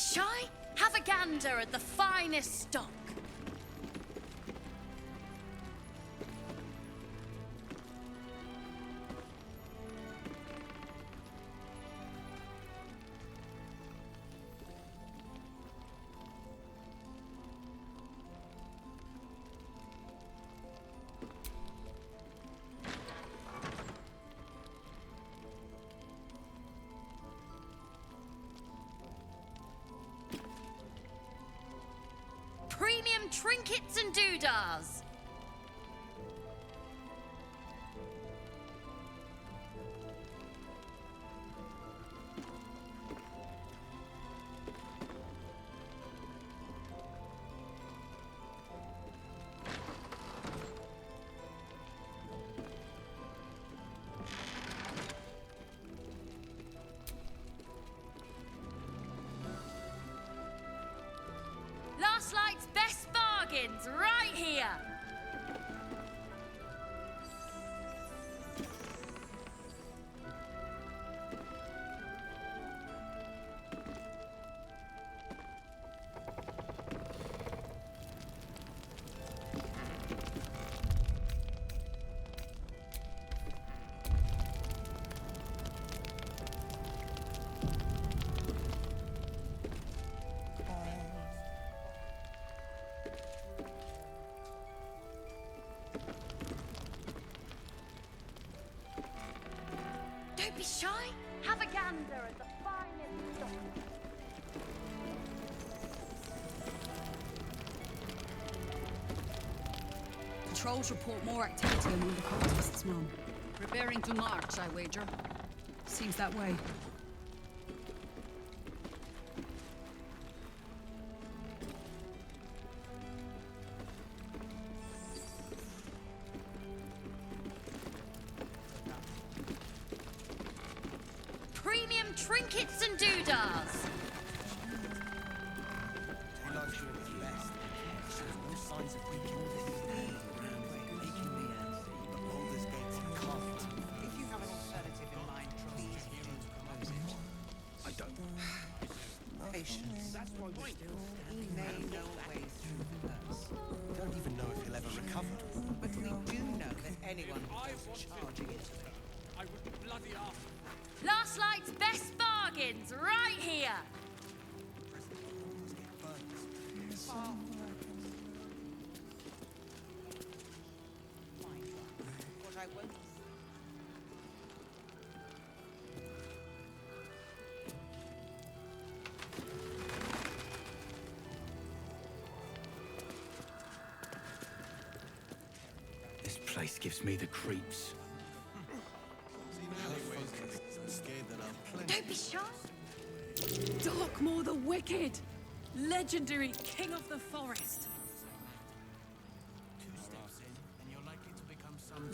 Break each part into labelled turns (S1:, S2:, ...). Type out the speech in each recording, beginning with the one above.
S1: shy. Have a gander at the finest stock. Premium trinkets and doodahs. Last Light's best bargains right here. Don't be shy. Have a gander at the finest stock.
S2: Patrols report more activity among the cultists, Mum.
S3: Preparing to march, I wager.
S2: Seems that way.
S1: Premium trinkets and doodahs.
S4: If you have an alternative in mind, please propose it.
S5: I don't.
S4: Patience. That's why we may know a way through first.
S5: I don't even know if he'll ever recover.
S4: But we do know that anyone who goes charging into it.
S6: I would bloody ask.
S1: Last Light's best bargains right here.
S4: Fine. What I won't.
S5: This place gives me the creeps.
S1: Don't be shy.
S2: Darkmoor the Wicked! Legendary king of the forest!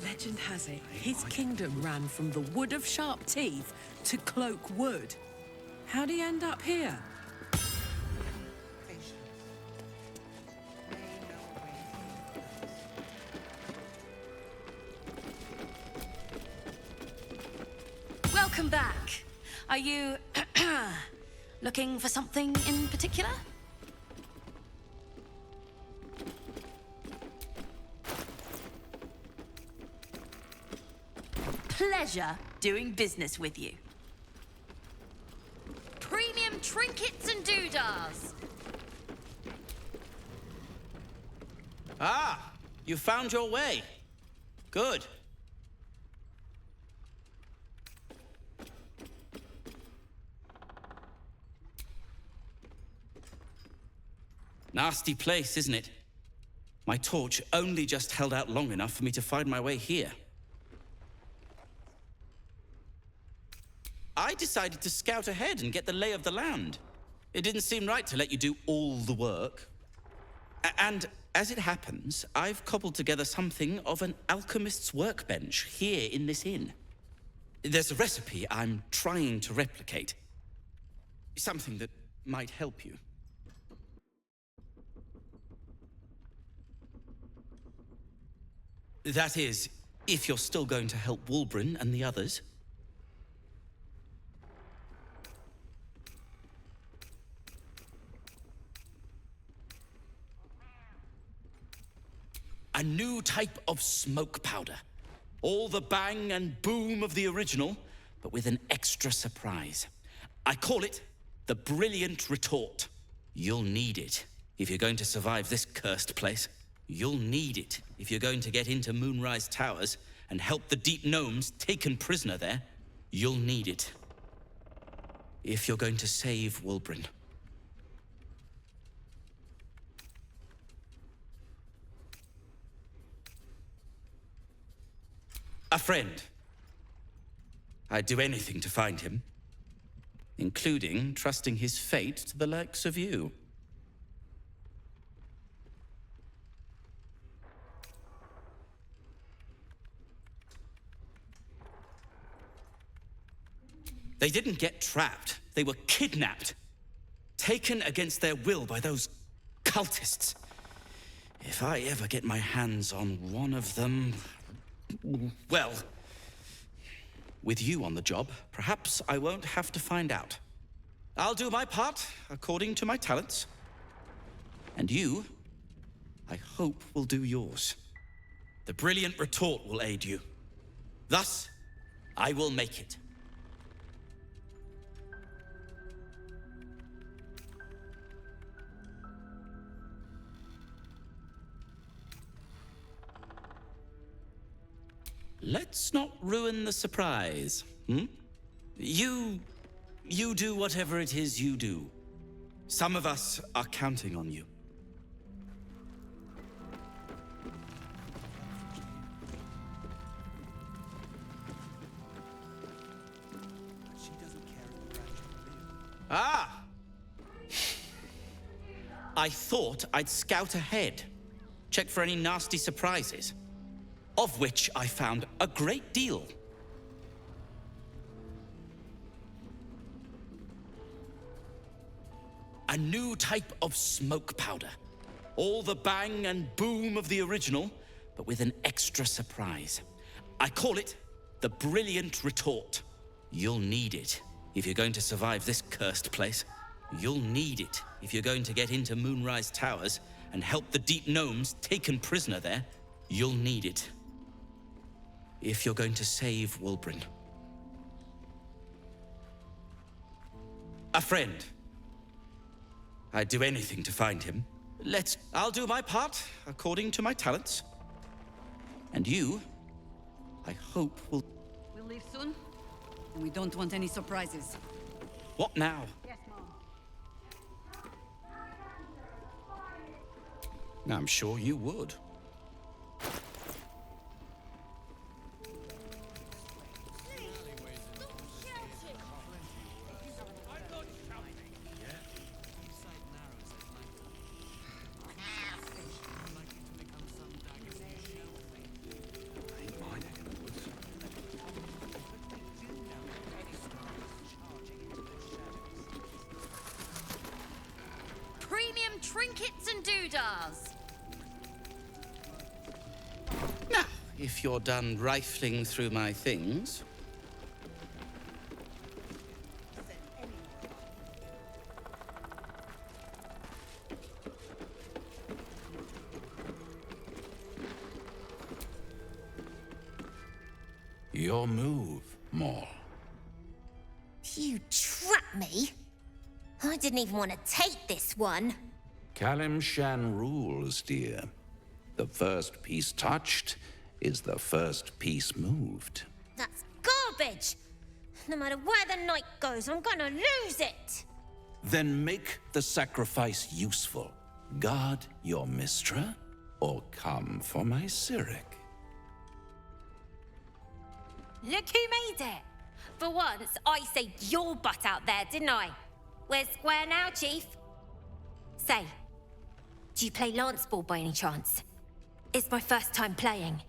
S2: Legend has it, his kingdom ran from the Wood of Sharp Teeth to Cloak Wood. How'd he end up here?
S4: Patience. May know a way through first.
S1: Welcome back. Are you looking for something in particular? Pleasure doing business with you. Premium trinkets and doodahs.
S7: Ah, you found your way. Good. Nasty place, isn't it? My torch only just held out long enough for me to find my way here. I decided to scout ahead and get the lay of the land. It didn't seem right to let you do all the work. And as it happens, I've cobbled together something of an alchemist's workbench here in this inn. There's a recipe I'm trying to replicate. Something that might help you. That is, if you're still going to help Wulbren and the others. A new type of smoke powder. All the bang and boom of the original, but with an extra surprise. I call it the brilliant retort. You'll need it if you're going to survive this cursed place. You'll need it if you're going to get into Moonrise Towers and help the deep gnomes taken prisoner there. You'll need it if you're going to save Wulbren. A friend. I'd do anything to find him, including trusting his fate to the likes of you. They didn't get trapped. They were kidnapped. Taken against their will by those cultists. If I ever get my hands on one of them... well, with you on the job, perhaps I won't have to find out. I'll do my part according to my talents. And you, I hope, will do yours. The brilliant retort will aid you. Thus, I will make it. Let's not ruin the surprise, hmm? You do whatever it is you do. Some of us are counting on you. Ah! I thought I'd scout ahead, check for any nasty surprises. Of which I found a great deal. A new type of smoke powder. All the bang and boom of the original, but with an extra surprise. I call it the brilliant retort. You'll need it if you're going to survive this cursed place. You'll need it if you're going to get into Moonrise Towers and help the deep gnomes taken prisoner there. You'll need it if you're going to save Wulbren. A friend. I'd do anything to find him. I'll do my part according to my talents. And you, I hope, will...
S3: We'll leave soon. And we don't want any surprises.
S7: What now?
S3: Yes, Mom.
S7: I'm sure you would.
S1: Premium trinkets and doodahs.
S7: Now, if you're done rifling through my things...
S5: Your move, Maul.
S8: You trapped me? I didn't even want to take this one.
S9: Kalimshan rules, dear. The first piece touched is the first piece moved.
S8: That's garbage! No matter where the night goes, I'm gonna lose it!
S9: Then make the sacrifice useful. Guard your Mistra, or come for my Cyric.
S8: Look who made it! For once, I saved your butt out there, didn't I? We're square now, Chief. Say, do you play lance ball by any chance? It's my first time playing.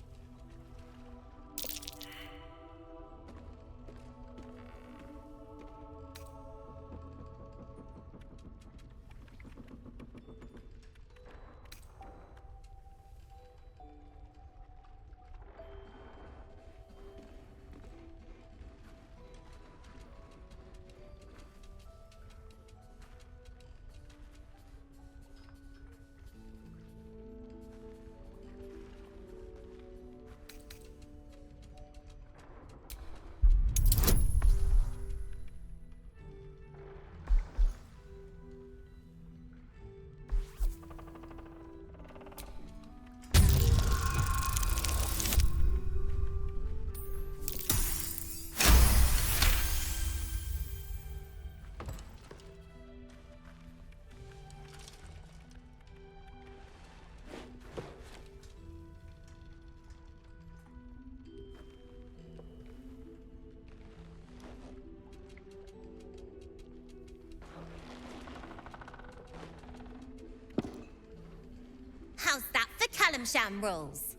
S8: Sham rules.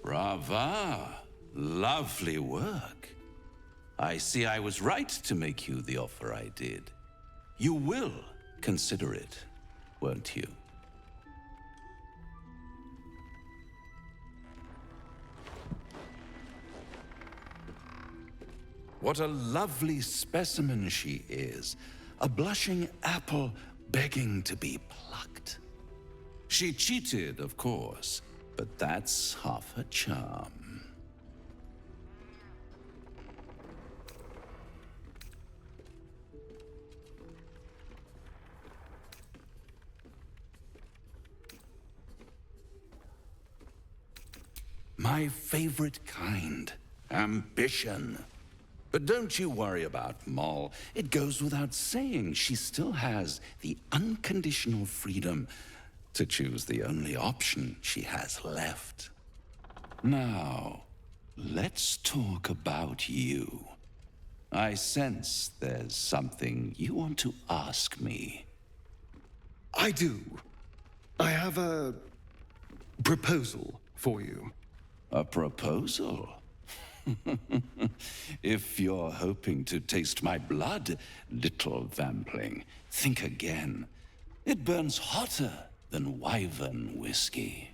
S9: Brava. Lovely work. I see I was right to make you the offer I did. You will consider it, won't you? What a lovely specimen she is. A blushing apple begging to be plucked. She cheated, of course, but that's half her charm. My favorite kind, ambition. But don't you worry about Moll. It goes without saying she still has the unconditional freedom to choose the only option she has left. Now, let's talk about you. I sense there's something you want to ask me.
S10: I do. I have a proposal for you.
S9: A proposal? If you're hoping to taste my blood, little vampling, think again. It burns hotter than wyvern whiskey.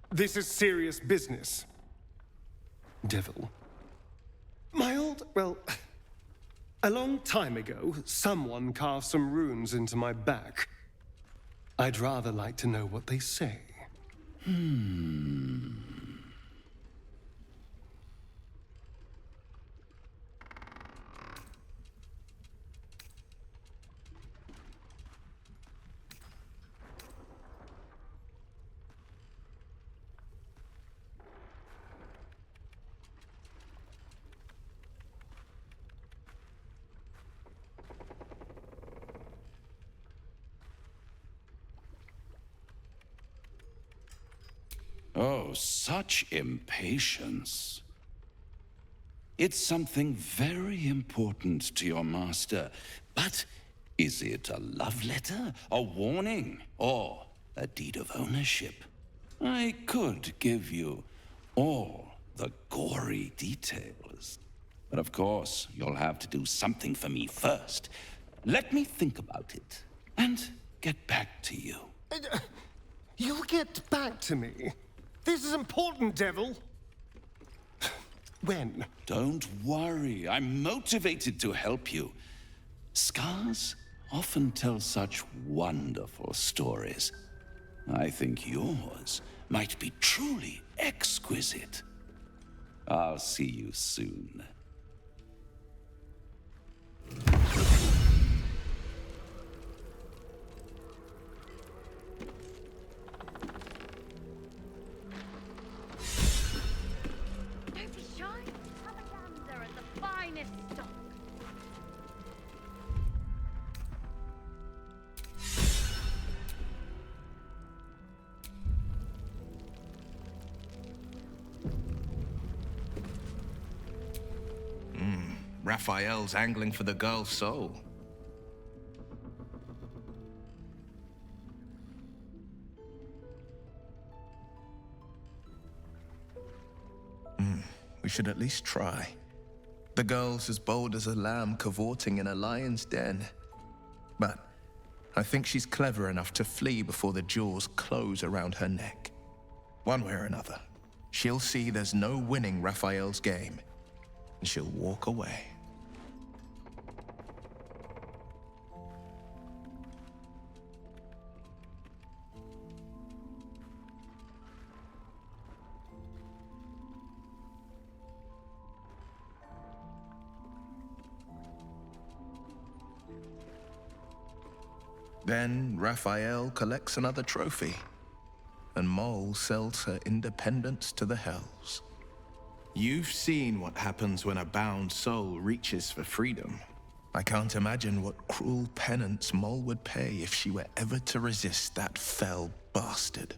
S10: This is serious business. Devil. Well, a long time ago, someone carved some runes into my back. I'd rather like to know what they say.
S9: Oh, such impatience. It's something very important to your master, but is it a love letter, a warning, or a deed of ownership? I could give you all the gory details, but of course, you'll have to do something for me first. Let me think about it and get back to you.
S10: You'll get back to me. This is important, Devil. When?
S9: Don't worry, I'm motivated to help you. Scars often tell such wonderful stories. I think yours might be truly exquisite. I'll see you soon.
S8: Don't be shy. Have a gander at the finest stock.
S6: Raphael's angling for the girl's soul. We should at least try. The girl's as bold as a lamb cavorting in a lion's den. But I think she's clever enough to flee before the jaws close around her neck. One way or another, she'll see there's no winning Raphael's game, and she'll walk away. Then Raphael collects another trophy, and Mole sells her independence to the Hells. You've seen what happens when a bound soul reaches for freedom. I can't imagine what cruel penance Mole would pay if she were ever to resist that fell bastard.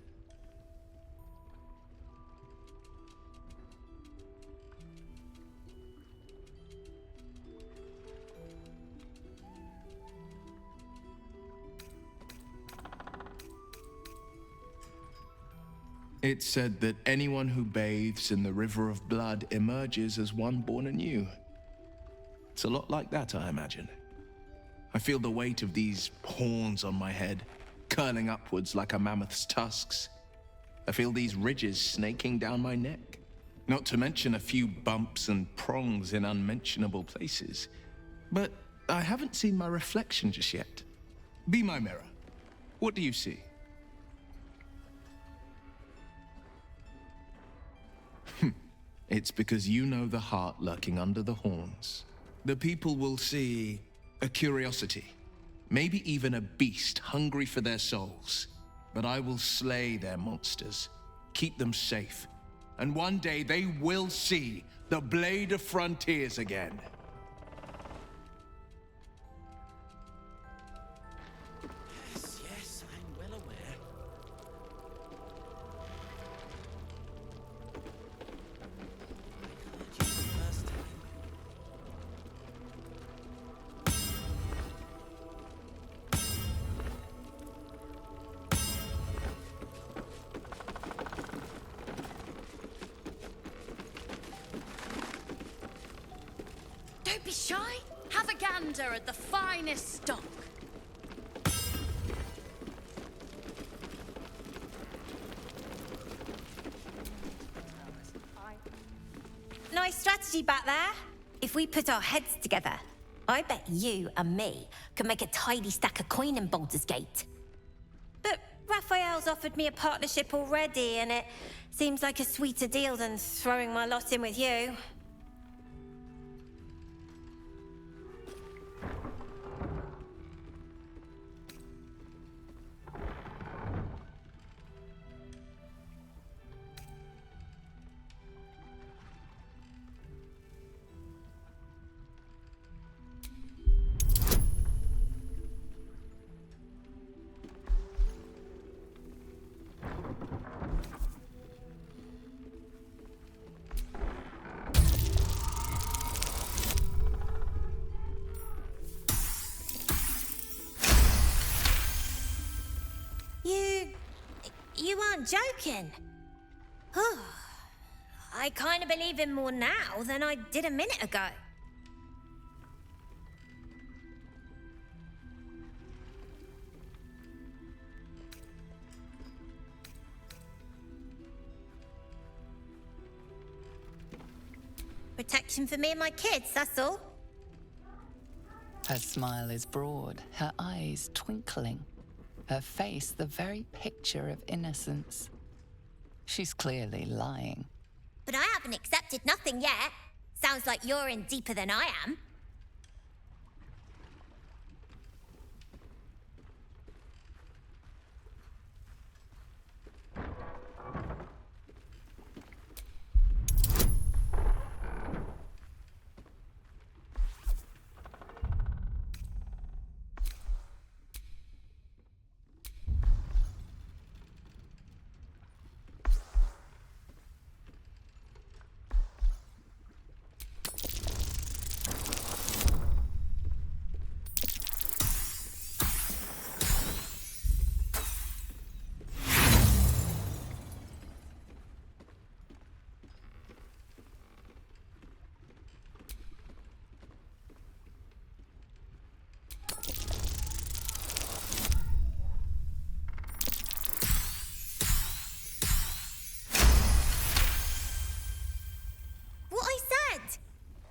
S6: It's said that anyone who bathes in the river of blood emerges as one born anew. It's a lot like that, I imagine. I feel the weight of these horns on my head, curling upwards like a mammoth's tusks. I feel these ridges snaking down my neck. Not to mention a few bumps and prongs in unmentionable places. But I haven't seen my reflection just yet. Be my mirror. What do you see? It's because you know the heart lurking under the horns. The people will see a curiosity, maybe even a beast hungry for their souls. But I will slay their monsters, keep them safe, and one day they will see the Blade of Frontiers again.
S7: Yes, I'm well aware. I heard you the first time.
S1: Don't be shy. Have a gander at the finest stock.
S8: Nice strategy back there. If we put our heads together, I bet you and me could make a tidy stack of coin in Baldur's Gate. But Raphael's offered me a partnership already, and it seems like a sweeter deal than throwing my lot in with you. You aren't joking. I kind of believe him more now than I did a minute ago. Protection for me and my kids, that's all.
S11: Her smile is broad, her eyes twinkling. Her face the very picture of innocence. She's clearly lying.
S8: But I haven't accepted nothing yet. Sounds like you're in deeper than I am.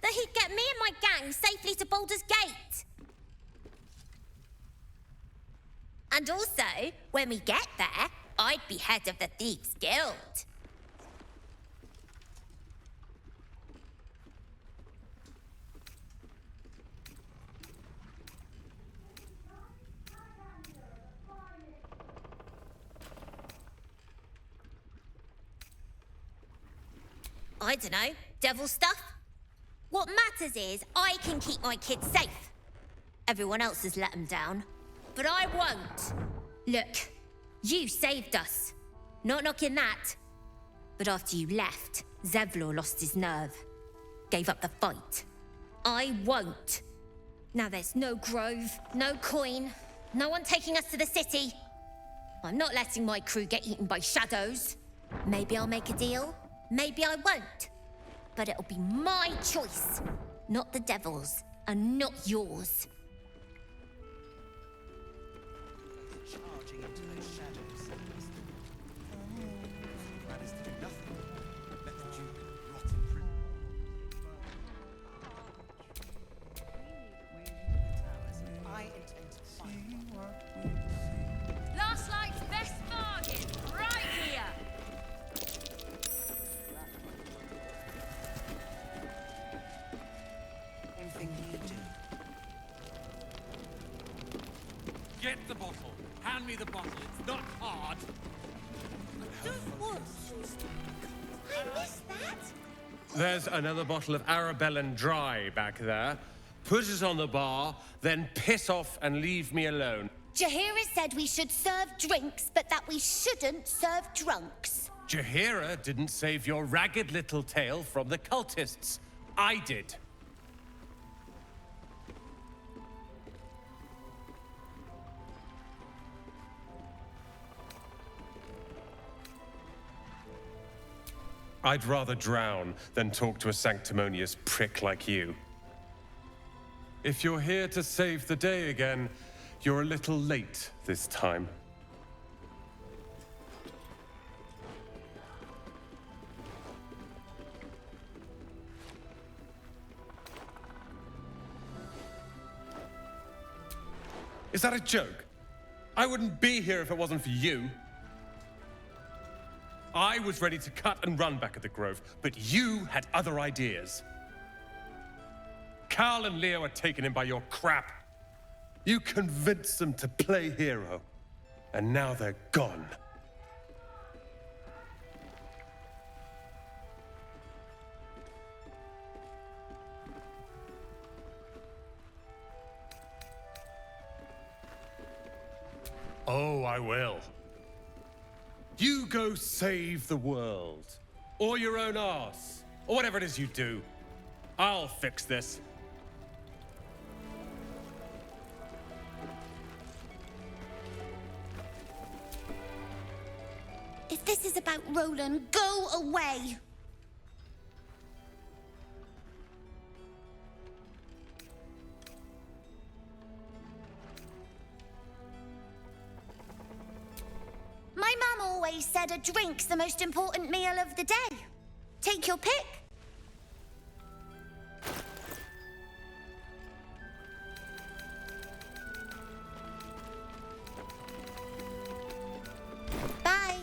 S8: He'd get me and my gang safely to Baldur's Gate. And also, when we get there, I'd be head of the Thieves' Guild. I don't know, devil stuff? What matters is I can keep my kids safe. Everyone else has let them down, but I won't. Look, you saved us. Not knocking that. But after you left, Zevlor lost his nerve. Gave up the fight. I won't. Now there's no grove, no coin, no one taking us to the city. I'm not letting my crew get eaten by shadows. Maybe I'll make a deal, maybe I won't. But it'll be my choice, not the devil's, and not yours.
S4: Charging into those shadows. That is to do nothing. Let the Duke rot in prison. I intend to find one.
S1: Last night's best bargain, right here.
S4: Anything you do.
S12: Get the bottle. Hand me the bottle. It's not hard.
S8: What? I missed that.
S12: There's another bottle of Arabellan Dry back there. Put it on the bar, then piss off and leave me alone.
S8: Jaheira said we should serve drinks, but that we shouldn't serve drunks.
S12: Jaheira didn't save your ragged little tail from the cultists. I did. I'd rather drown than talk to a sanctimonious prick like you. If you're here to save the day again, you're a little late this time. Is that a joke? I wouldn't be here if it wasn't for you. I was ready to cut and run back at the Grove, but you had other ideas. Carl and Leo were taken in by your crap. You convinced them to play hero, and now they're gone. Oh, I will. You go save the world, or your own arse, or whatever it is you do. I'll fix this.
S8: If this is about Roland, go away! My mum always said a drink's the most important meal of the day. Take your pick. Bye.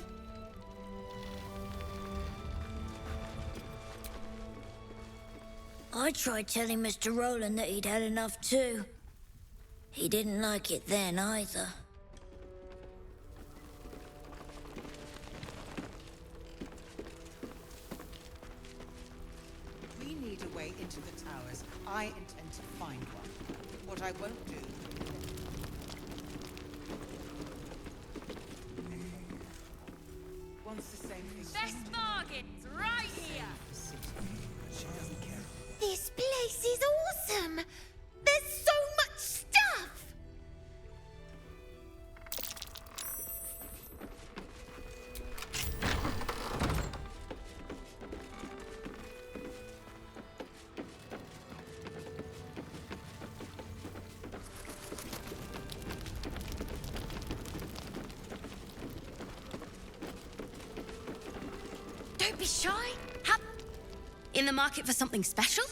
S13: I tried telling Mr. Roland that he'd had enough too. He didn't like it then either.
S4: We need a way into the towers. I intend to find one. What I won't do. Wants the same thing.
S1: Best bargains, right here.
S4: She doesn't care.
S8: This place is awesome! There's so much stuff!
S1: Don't be shy. In the market for something special?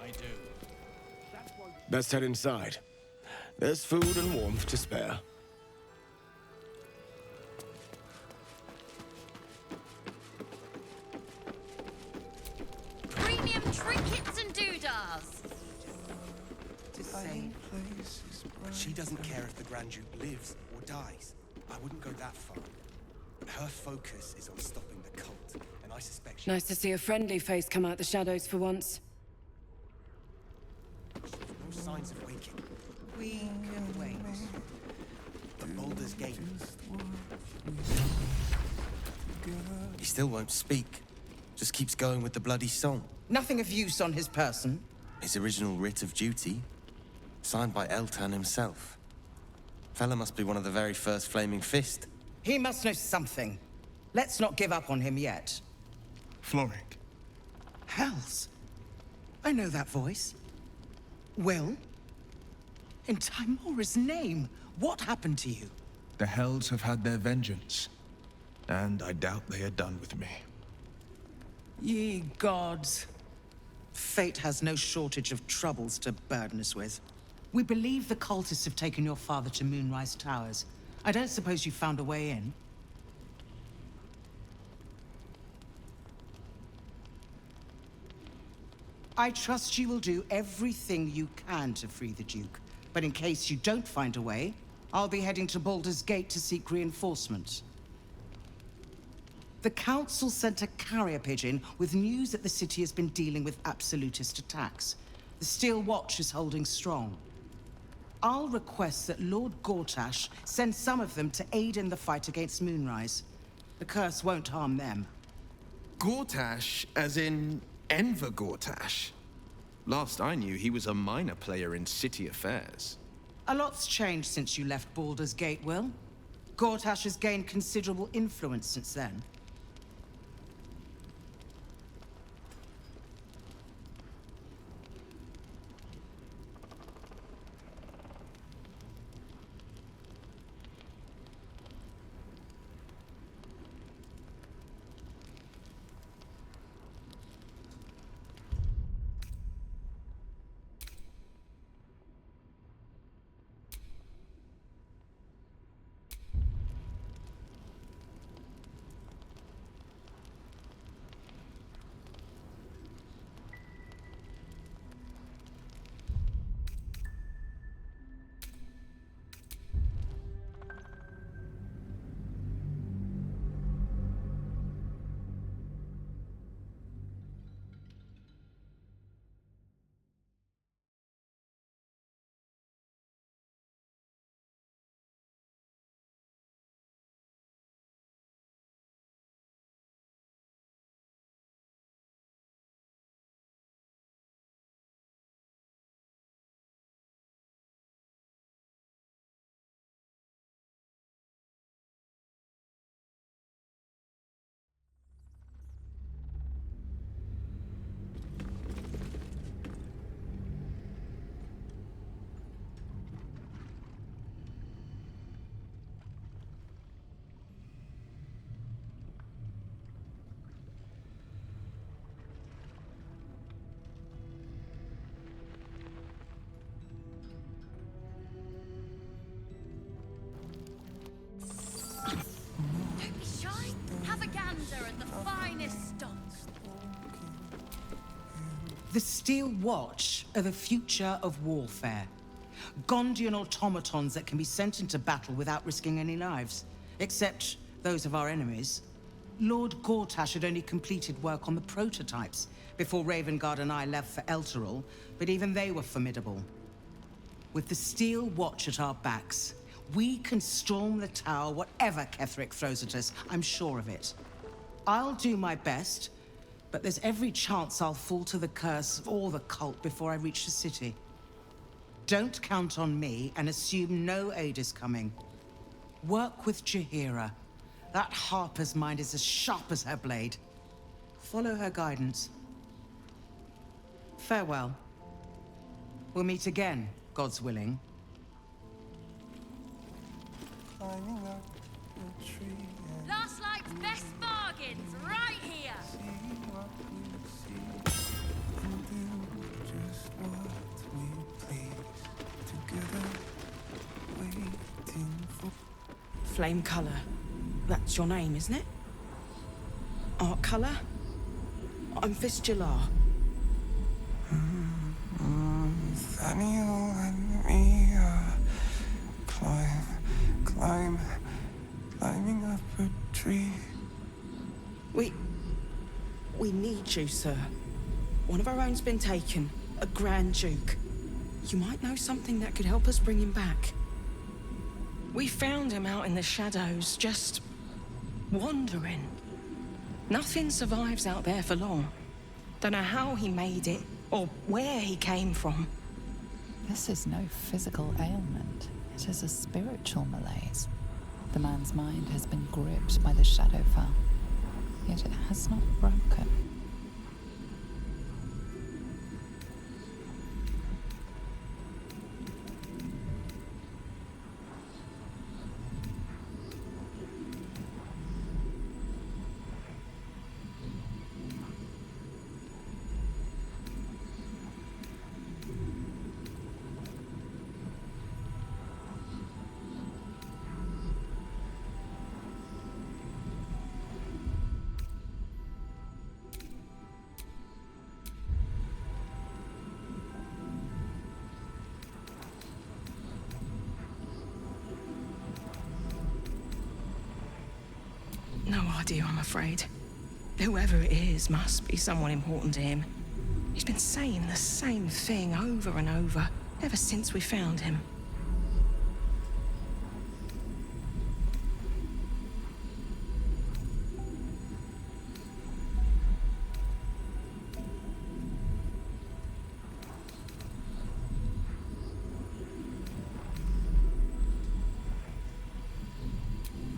S5: I do.
S14: Best head inside. There's food and warmth to spare.
S1: Premium trinkets and doodahs.
S4: To say.
S15: She doesn't care if the Grand Duke lives or dies. I wouldn't go that far. But her focus is on stopping the cult, and I suspect she...
S2: Nice to see a friendly face come out the shadows for once.
S15: No signs of waking.
S4: We can wait.
S15: The Baldur's Gate. He still won't speak. Just keeps going with the bloody song.
S4: Nothing of use on his person.
S15: His original writ of duty, signed by Eltan himself. Fella must be one of the very first Flaming Fist.
S4: He must know something. Let's not give up on him yet.
S6: Floric.
S4: Hells. I know that voice. Will? In Timora's name, what happened to you?
S6: The Hells have had their vengeance, and I doubt they are done with me.
S4: Ye gods. Fate has no shortage of troubles to burden us with. We believe the cultists have taken your father to Moonrise Towers. I don't suppose you found a way in? I trust you will do everything you can to free the Duke. But in case you don't find a way, I'll be heading to Baldur's Gate to seek reinforcements. The Council sent a carrier pigeon with news that the city has been dealing with absolutist attacks. The Steel Watch is holding strong. I'll request that Lord Gortash send some of them to aid in the fight against Moonrise. The curse won't harm them.
S6: Gortash, as in Enver Gortash? Last I knew, he was a minor player in city affairs.
S4: A lot's changed since you left Baldur's Gate, Will. Gortash has gained considerable influence since then. The Steel Watch are the future of warfare. Gondian automatons that can be sent into battle without risking any lives. Except those of our enemies. Lord Gortash had only completed work on the prototypes before Ravengard and I left for Elturel, but even they were formidable. With the Steel Watch at our backs, we can storm the tower whatever Ketheric throws at us, I'm sure of it. I'll do my best, but there's every chance I'll fall to the curse or the cult before I reach the city. Don't count on me and assume no aid is coming. Work with Jaheira. That Harper's mind is as sharp as her blade. Follow her guidance. Farewell. We'll meet again, God's willing.
S1: Last night's best bargains, right here!
S2: Flame color. That's your name, isn't it? Art color? I'm Fistula.
S16: Nathaniel and me climbing up a tree.
S2: We need you, sir. One of our own's been taken, a Grand Duke. You might know something that could help us bring him back. We found him out in the shadows, just wandering. Nothing survives out there for long. Don't know how he made it, Or where he came from.
S11: This is no physical ailment. It is a spiritual malaise. The man's mind has been gripped by the Shadowfell, yet it has not broken.
S2: No idea, I'm afraid. Whoever it is must be someone important to him. He's been saying the same thing over and over, ever since we found him.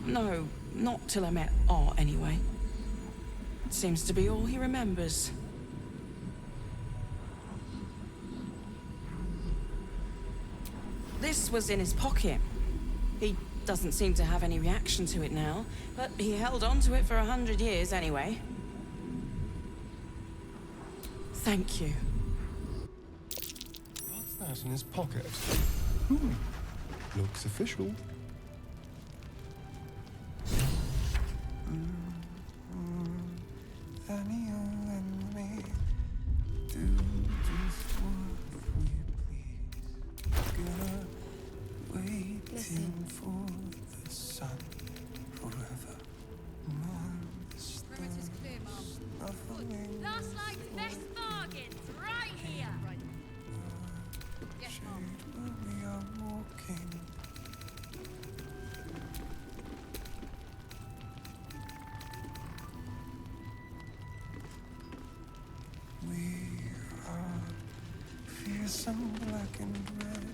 S2: No, not till I met Art, anyway. It seems to be all he remembers. This was in his pocket. He doesn't seem to have any reaction to it now, but he held on to it for 100 years anyway. Thank you.
S10: What's that in his pocket? Looks official.
S17: Last night's best bargains, right here. Yes, Mom.
S16: We are walking. We are fearsome, black and red.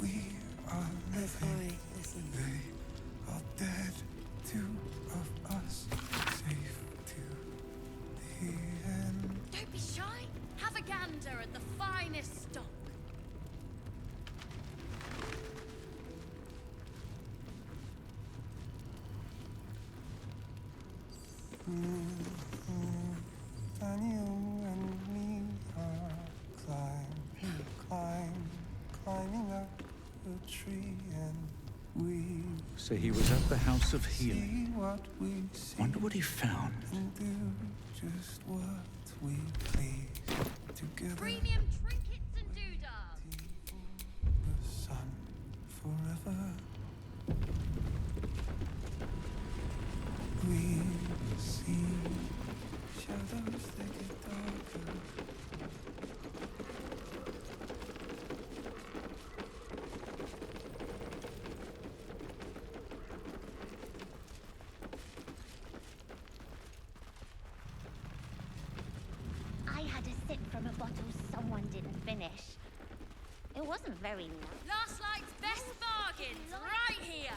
S16: We are living. They are dead. Two of us safe to the end.
S17: Don't be shy. Have a gander at the finest stock.
S16: Daniel and me are climbing up a tree, and we
S5: So he was at the House of
S16: see
S5: Healing.
S16: what we see.
S5: Wonder what he found.
S16: And do just what we please together.
S17: Premium trinkets and doodads.
S16: The sun forever. We see shadows that get darker.
S18: I had a sip from a bottle someone didn't finish. It wasn't very nice.
S17: Last night's best bargains, right here.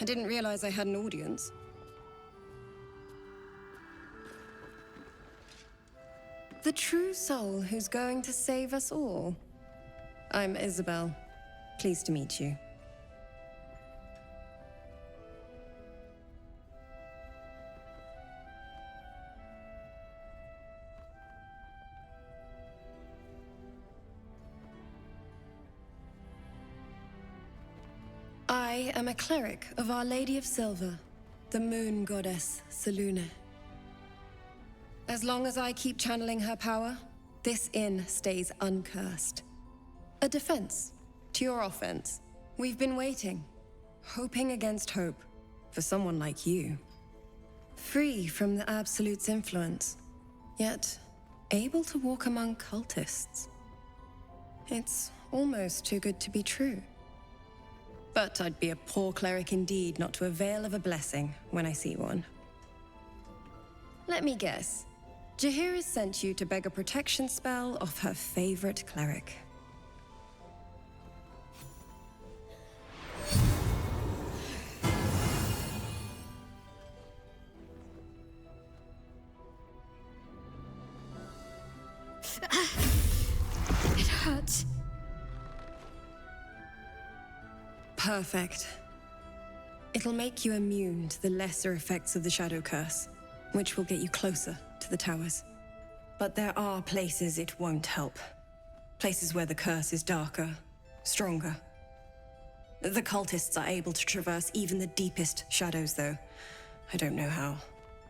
S19: I didn't realize I had an audience. The true soul who's going to save us all. I'm Isabel. Pleased to meet you. I am a cleric of Our Lady of Silver, the moon goddess Selûne. As long as I keep channeling her power, this inn stays uncursed. A defense to your offense. We've been waiting, hoping against hope, for someone like you. Free from the Absolute's influence, yet able to walk among cultists. It's almost too good to be true. But I'd be a poor cleric indeed not to avail of a blessing when I see one. Let me guess. Jaheira's sent you to beg a protection spell off her favorite cleric. It hurts. Perfect. It'll make you immune to the lesser effects of the Shadow Curse, which will get you closer to the towers. But there are places it won't help. Places where the curse is darker, stronger. The cultists are able to traverse even the deepest shadows, though. I don't know how.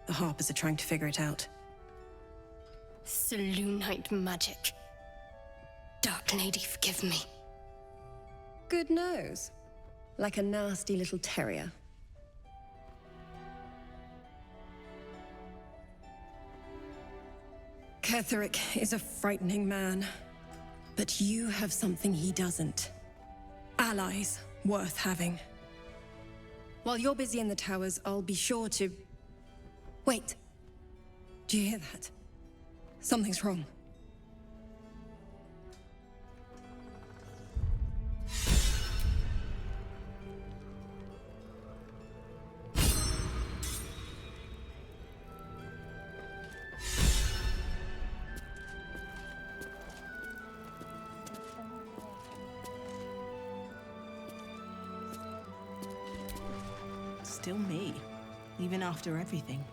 S19: The Harpers are trying to figure it out.
S18: Selûnite magic. Dark Lady, forgive me.
S19: Good nose. Like a nasty little terrier. Ketheric is a frightening man. But you have something he doesn't. Allies worth having. While you're busy in the towers, I'll be sure to... Wait. Do you hear that? Something's wrong.
S2: Still me, even after everything.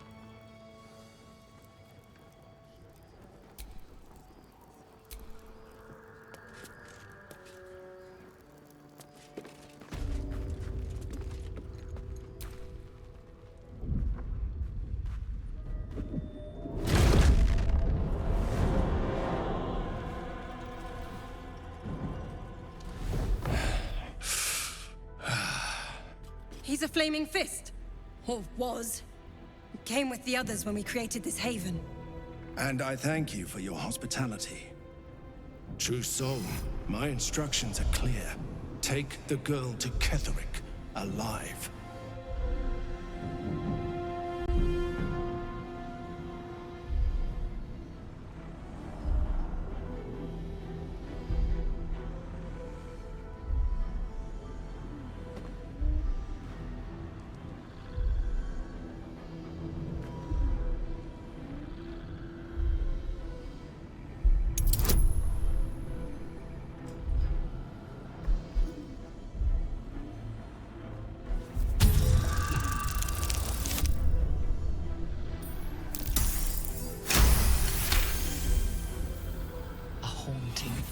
S19: He's a flaming fist. Or was. Came with the others when we created this haven.
S20: And I thank you for your hospitality. True soul, my instructions are clear. Take the girl to Ketheric, alive.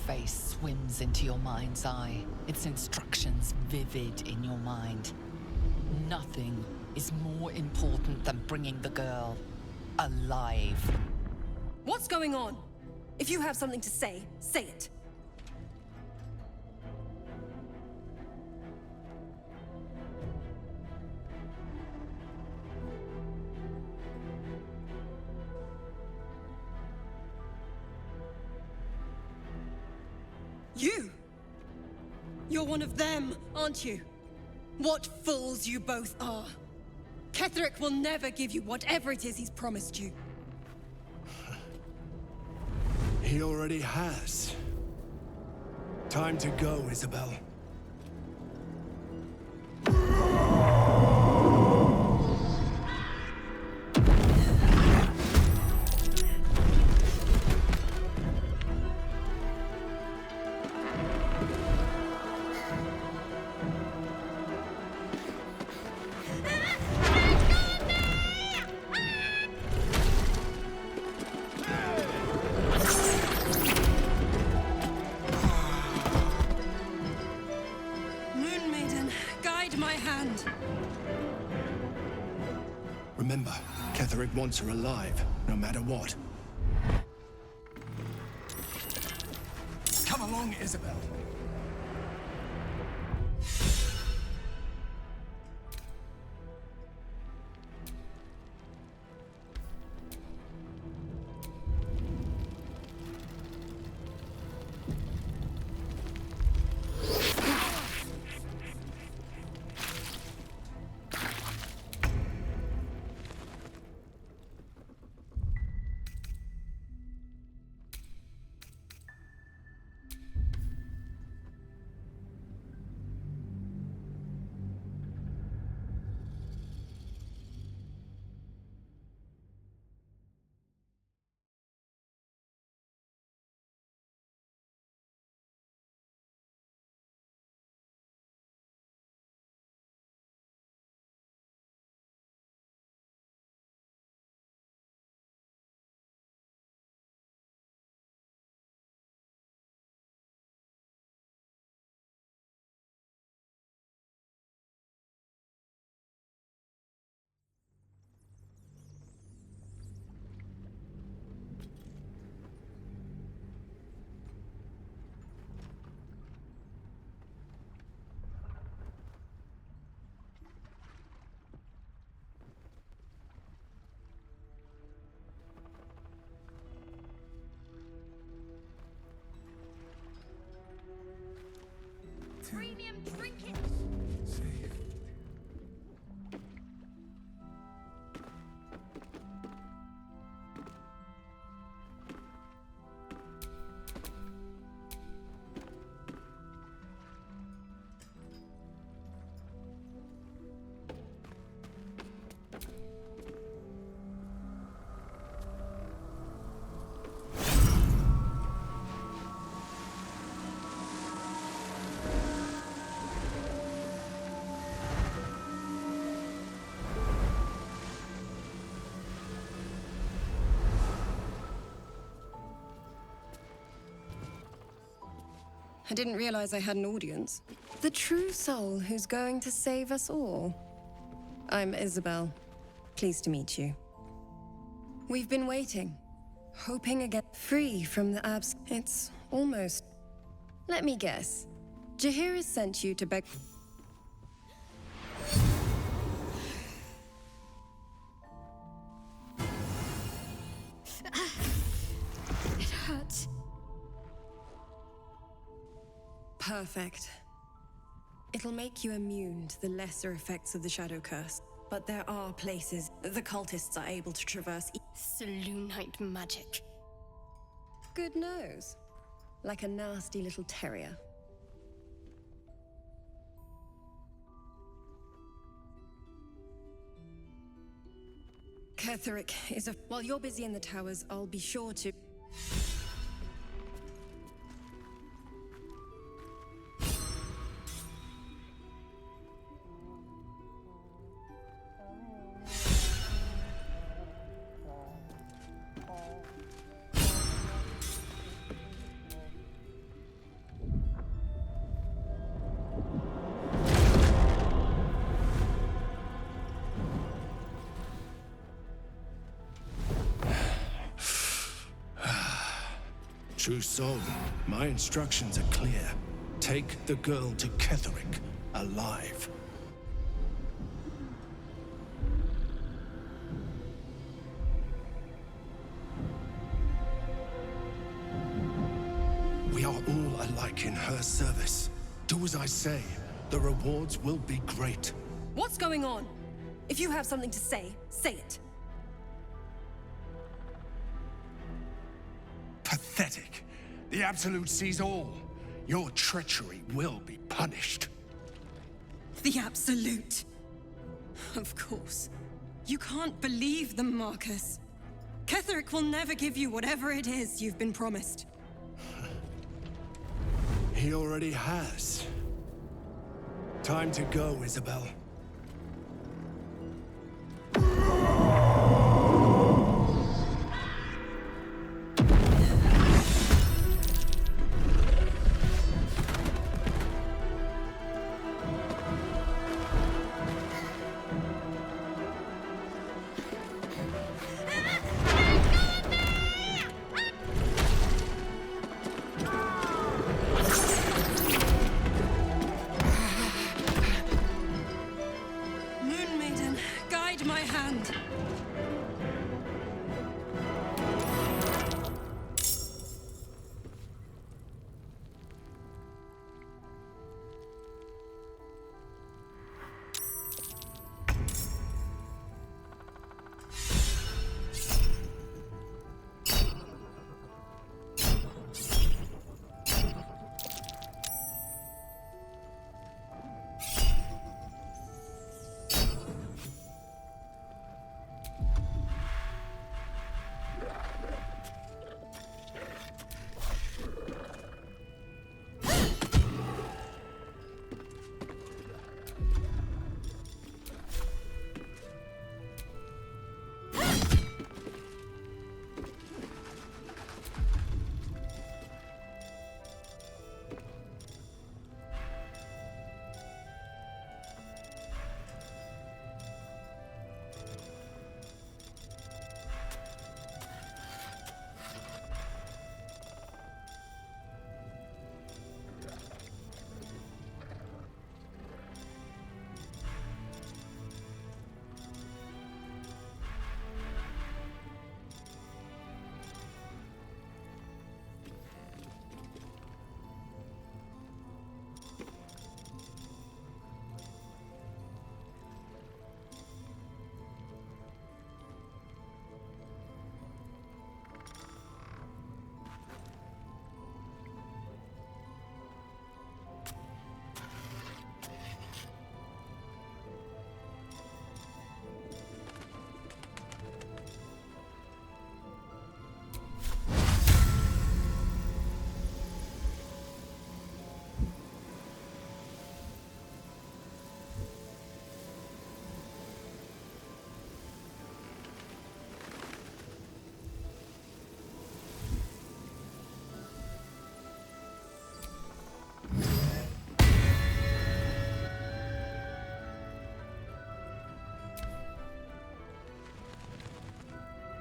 S11: Face swims into your mind's eye, its instructions vivid in your mind. Nothing is more important than bringing the girl alive.
S19: What's going on? If you have something to say, say it. You! You're one of them, aren't you? What fools you both are. Ketheric will never give you whatever it is he's promised you.
S20: He already has. Time to go, Isabel.
S19: grabbed my hand.
S20: Remember, Ketheric wants her alive, no matter what.
S5: Come along, Isabel.
S17: Premium trinkets!
S19: I didn't realize I had an audience. The true soul who's going to save us all. I'm Isabel. Pleased to meet you. We've been waiting, hoping again, free from the abs. It's almost. Let me guess. Jahir has sent you to beg.
S17: It hurts.
S19: Perfect. It'll make you immune to the lesser effects of the Shadow Curse. But there are places the cultists are able to traverse.
S17: Selûnite magic.
S19: Good nose. Like a nasty little terrier. Ketheric is a... While you're busy in the towers, I'll be sure to...
S20: True soul, my instructions are clear. Take the girl to Ketheric, alive. We are all alike in her service. Do as I say. The rewards will be great.
S19: What's going on? If you have something to say, say it.
S20: Pathetic. The Absolute sees all. Your treachery will be punished.
S19: The Absolute. Of course. You can't believe them, Marcus. Ketheric will never give you whatever it is you've been promised.
S20: He already has. Time to go, Isabel.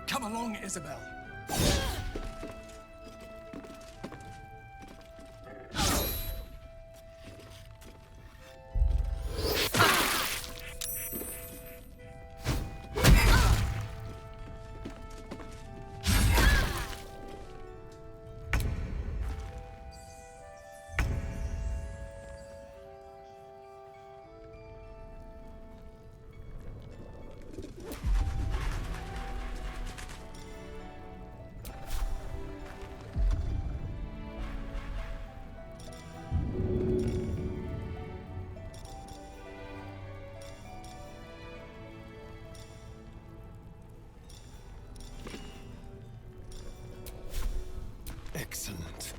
S14: Come along, Isabel. Excellent.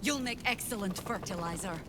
S3: You'll make excellent fertilizer.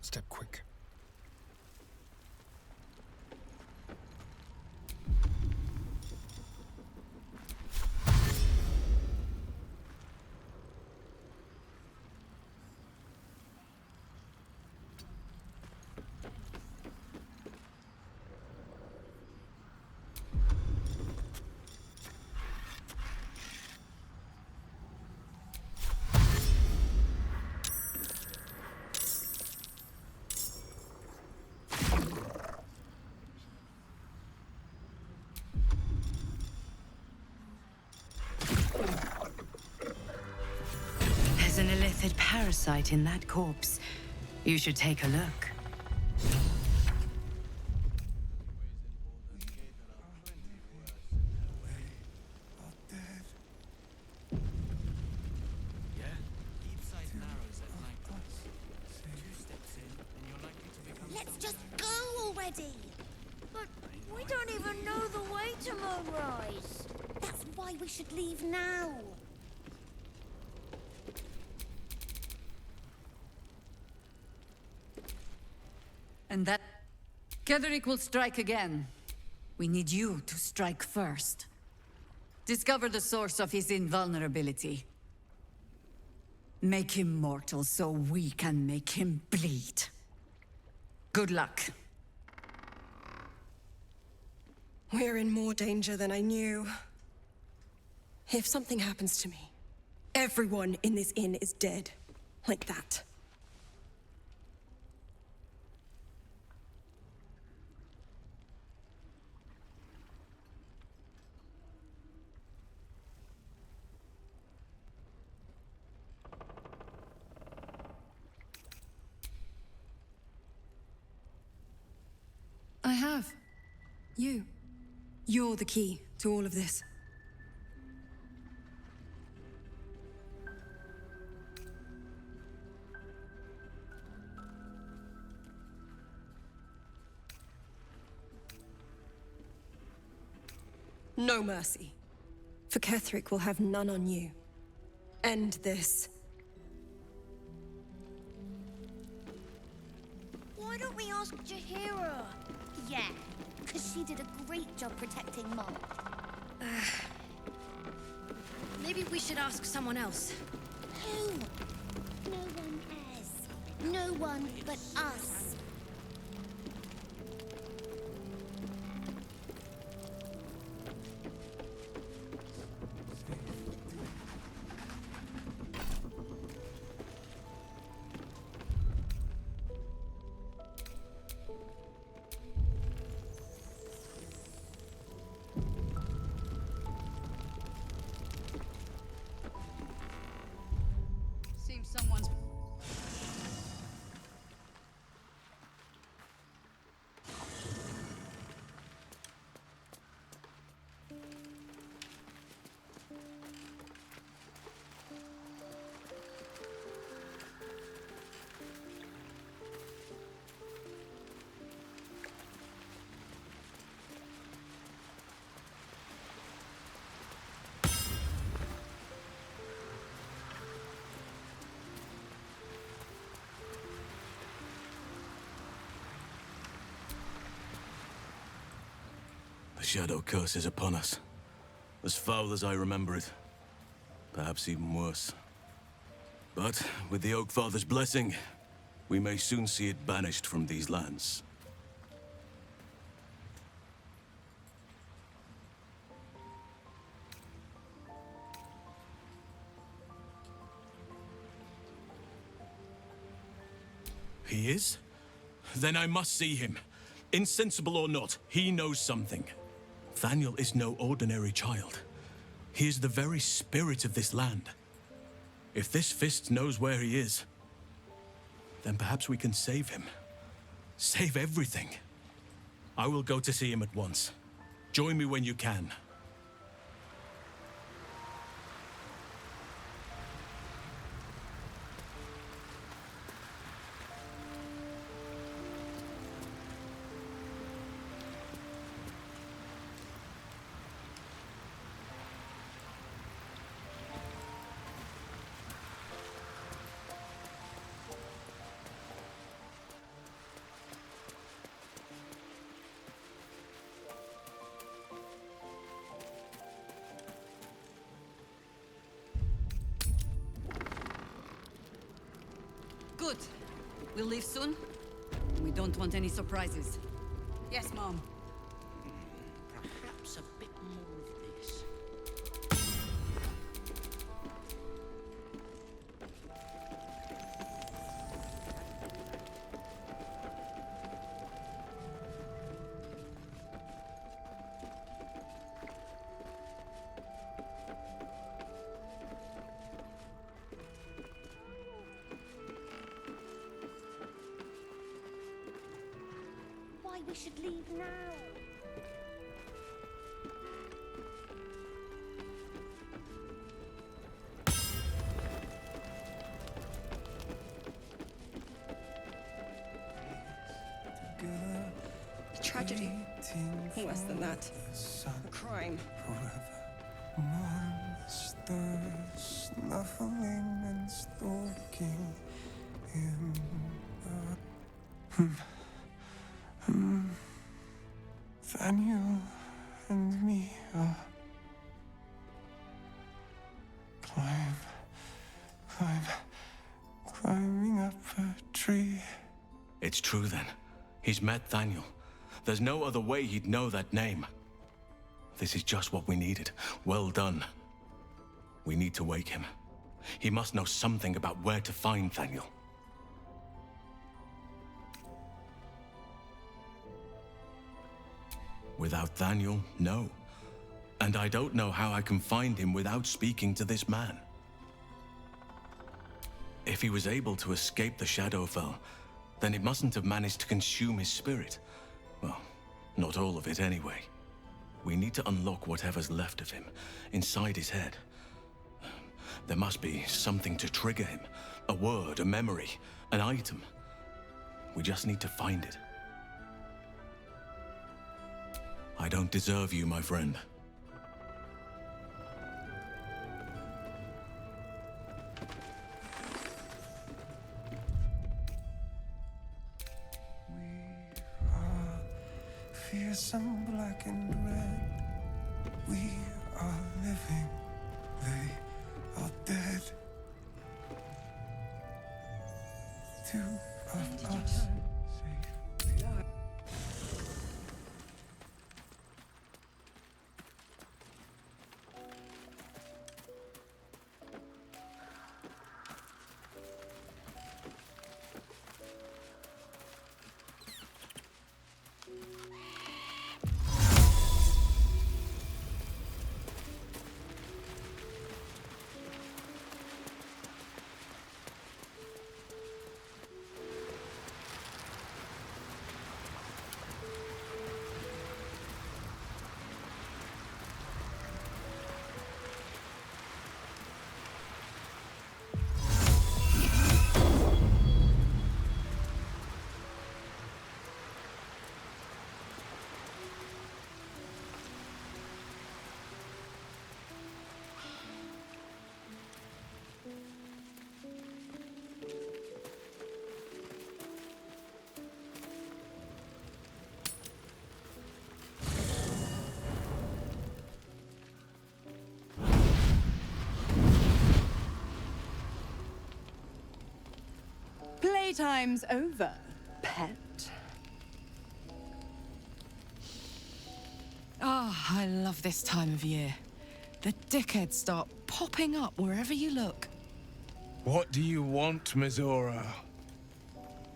S10: Step quick.
S1: There's an illithid parasite in that corpse. You should take a look.
S13: Let's just go already! But we don't even know the way to Moonrise. That's why we should leave now.
S3: And that... Ketheric will strike again. We need you to strike first. Discover the source of his invulnerability. Make him mortal so we can make him bleed. Good luck.
S19: We're in more danger than I knew. If something happens to me, everyone in this inn is dead. Like that. I have. You. You're the key to all of this. No mercy. For Ketheric will have none on you. End this.
S13: Why don't we ask Jaheira? Yeah, because she did a great job protecting Mom.
S1: Maybe we should ask someone else.
S13: Who? No one else. No one but us.
S3: Seems someone's...
S14: The Shadow Curse is upon us. As foul as I remember it. Perhaps even worse. But with the Oak Father's blessing, we may soon see it banished from these lands.
S5: He is? Then I must see him. Insensible or not, he knows something. Thaniel is no ordinary child. He is the very spirit of this land. If this fist knows where he is, then perhaps we can save him. Save everything. I will go to see him at once. Join me when you can.
S3: Good. We'll leave soon. We don't want any surprises. Yes, Mom.
S7: Perhaps a bit more of this.
S13: Why we should leave now?
S2: A tragedy. Worse than that. A crime.
S16: Monsters snuffling and stalking in Daniel and me are climbing up a tree.
S5: It's true then. He's met Daniel. There's no other way he'd know that name. This is just what we needed. Well done. We need to wake him. He must know something about where to find Daniel. Without Daniel, no. And I don't know how I can find him without speaking to this man. If he was able to escape the Shadowfell, then it mustn't have managed to consume his spirit. Well, not all of it anyway. We need to unlock whatever's left of him, inside his head. There must be something to trigger him. A word, a memory, an item. We just need to find it. I don't deserve you, my friend.
S16: Fearsome black and red. We are living. They are dead. Two of us.
S21: Playtime's over, pet. Ah, I love this time of year. The dickheads start popping up wherever you look.
S20: What do you want, Mizora?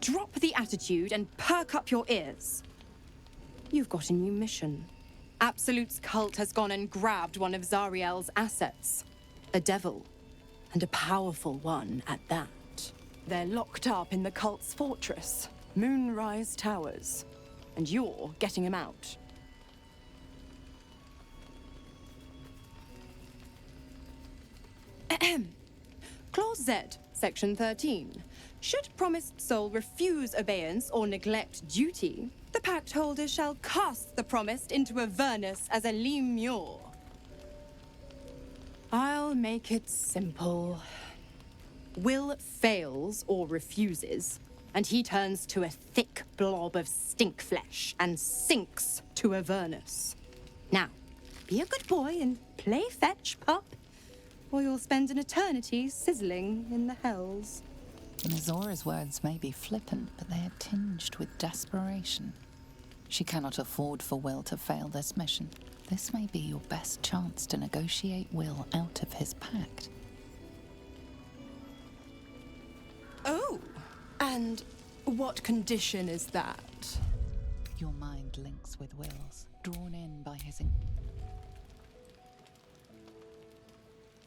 S21: Drop the attitude and perk up your ears. You've got a new mission. Absolute's cult has gone and grabbed one of Zariel's assets. A devil, and a powerful one at that. They're locked up in the cult's fortress, Moonrise Towers, and you're getting him out. Clause Z, Section 13. Should promised soul refuse obeyance or neglect duty, the pact holder shall cast the promised into Avernus as a lemure. I'll make it simple. Will fails or refuses, and he turns to a thick blob of stink flesh and sinks to Avernus. Now, be a good boy and play fetch, pup, or you'll spend an eternity sizzling in the hells.
S11: Mizora's words may be flippant, but they are tinged with desperation. She cannot afford for Will to fail this mission. This may be your best chance to negotiate Will out of his pact.
S21: Oh, and what condition is that?
S11: Your mind links with Will's, drawn in by his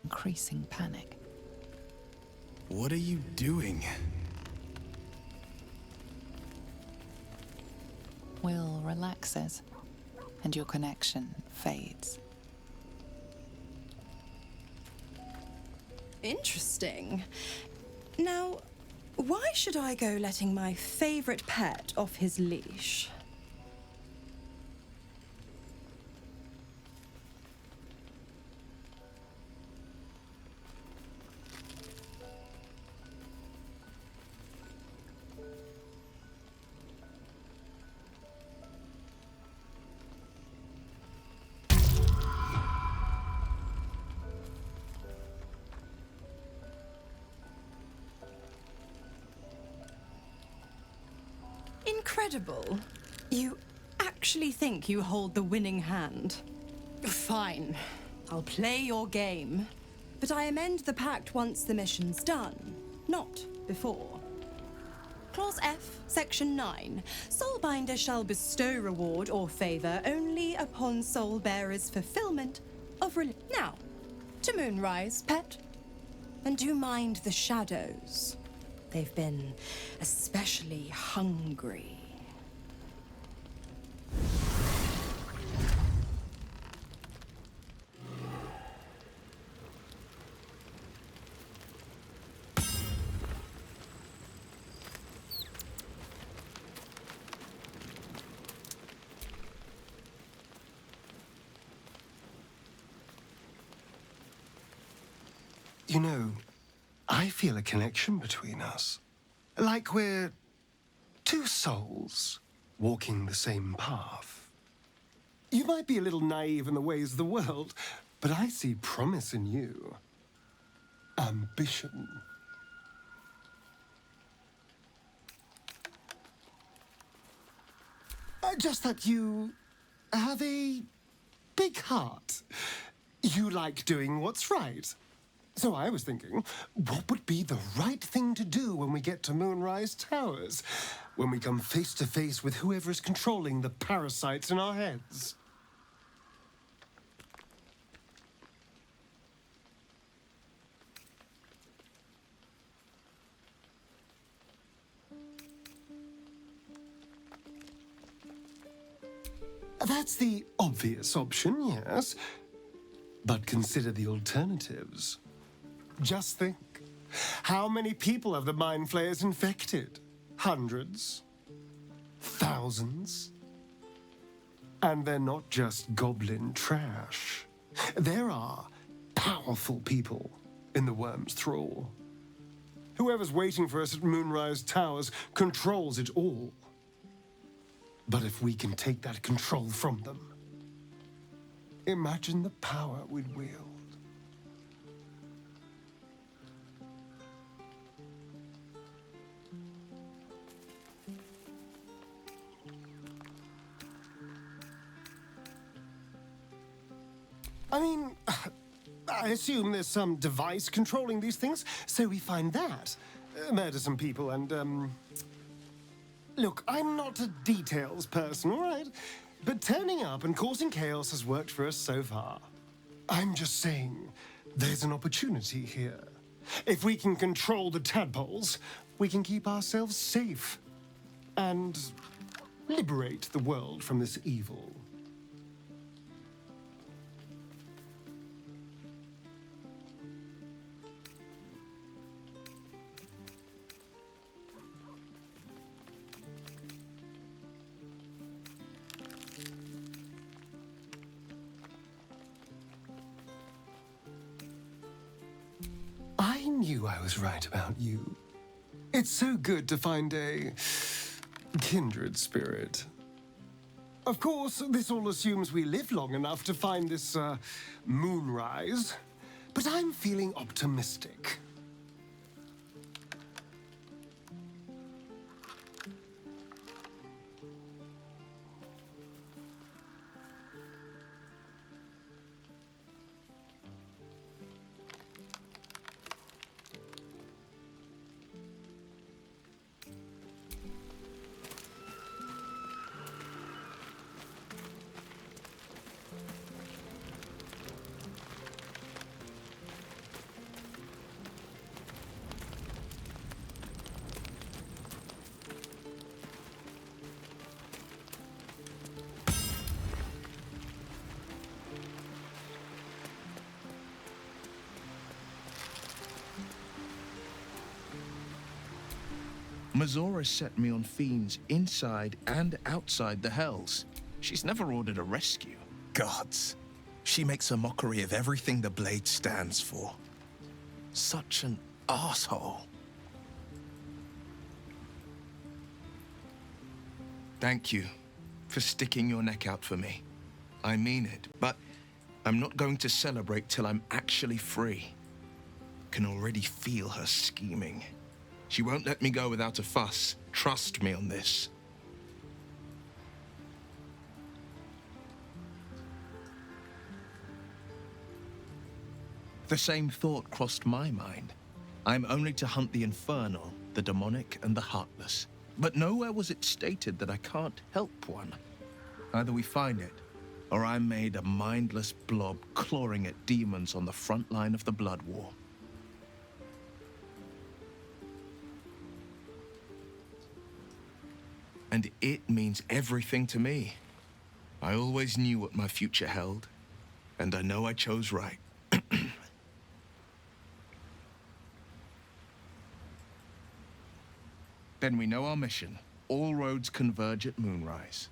S11: increasing panic.
S14: What are you doing?
S11: Will relaxes, and your connection fades.
S21: Interesting. Now, why should I go letting my favorite pet off his leash? Incredible. You actually think you hold the winning hand? Fine. I'll play your game. But I amend the pact once the mission's done, not before. Clause F, Section 9. Soulbinder shall bestow reward or favor only upon soul-bearer's fulfillment of Now, to Moonrise, pet. And do mind the shadows. They've been especially hungry.
S10: You know, I feel a connection between us. Like we're two souls walking the same path. You might be a little naive in the ways of the world, but I see promise in you. Ambition. Just that you have a big heart. You like doing what's right. So I was thinking, what would be the right thing to do when we get to Moonrise Towers? When we come face to face with whoever is controlling the parasites in our heads? That's the obvious option, yes. But consider the alternatives. Just think. How many people have the Mind Flayers infected? Hundreds? Thousands? And they're not just goblin trash. There are powerful people in the Worm's thrall. Whoever's waiting for us at Moonrise Towers controls it all. But if we can take that control from them, imagine the power we'd wield. I mean, I assume there's some device controlling these things, so we find that. Murder some people and, Look, I'm not a details person, all right? But turning up and causing chaos has worked for us so far. I'm just saying, there's an opportunity here. If we can control the tadpoles, we can keep ourselves safe. And liberate the world from this evil. I knew I was right about you. It's so good to find a kindred spirit. Of course, this all assumes we live long enough to find this, moonrise. But I'm feeling optimistic.
S6: Mazora set me on fiends inside and outside the Hells. She's never ordered a rescue.
S9: Gods. She makes a mockery of everything the Blade stands for. Such an asshole.
S6: Thank you for sticking your neck out for me. I mean it, but I'm not going to celebrate till I'm actually free. Can already feel her scheming. She won't let me go without a fuss. Trust me on this. The same thought crossed my mind. I'm only to hunt the infernal, the demonic, and the heartless. But nowhere was it stated that I can't help one. Either we find it, or I'm made a mindless blob clawing at demons on the front line of the Blood War. And it means everything to me. I always knew what my future held, and I know I chose right. Then we know our mission. All roads converge at moonrise.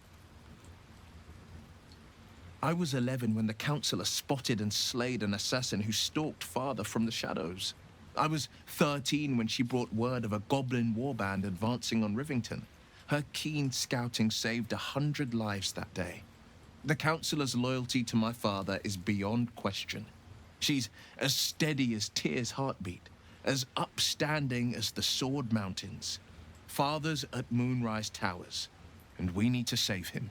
S6: I was 11 when the Councillor spotted and slayed an assassin who stalked Father from the shadows. I was 13 when she brought word of a goblin warband advancing on Rivington. Her keen scouting saved 100 lives that day. The Councillor's loyalty to my father is beyond question. She's as steady as Tyr's heartbeat, as upstanding as the Sword Mountains. Father's at Moonrise Towers, and we need to save him.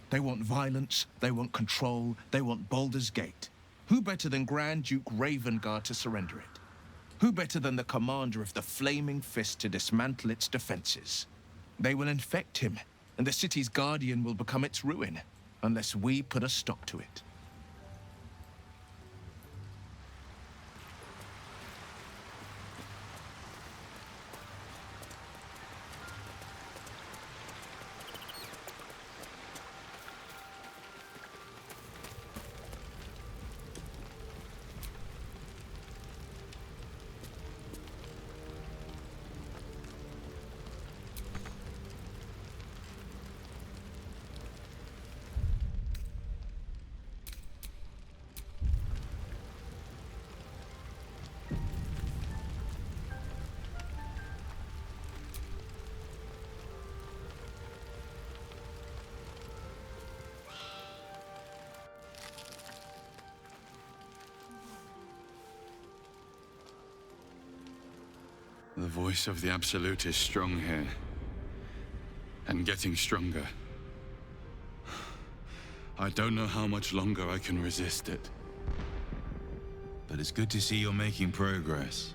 S6: They want violence, they want control, they want Baldur's Gate. Who better than Grand Duke Ravengard to surrender it? Who better than the commander of the Flaming Fist to dismantle its defenses? They will infect him, and the city's guardian will become its ruin, unless we put a stop to it.
S22: The voice of the Absolute is strong here. And getting stronger. I don't know how much longer I can resist it. But it's good to see you're making progress.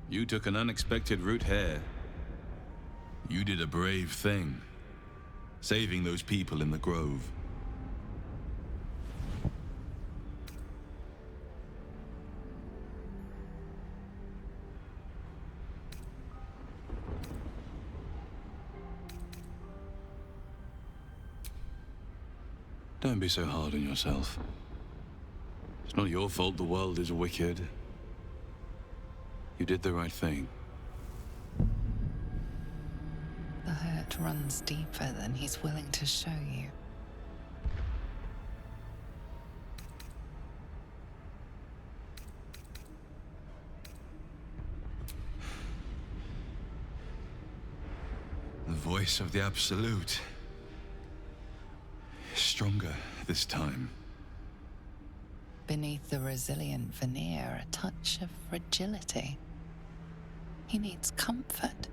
S22: You took an unexpected route here. You did a brave thing. Saving those people in the grove. Don't be so hard on yourself. It's not your fault the world is wicked. You did the right thing.
S11: The hurt runs deeper than he's willing to show you.
S22: The voice of the Absolute is stronger this time.
S11: Beneath the resilient veneer, a touch of fragility. He needs comfort.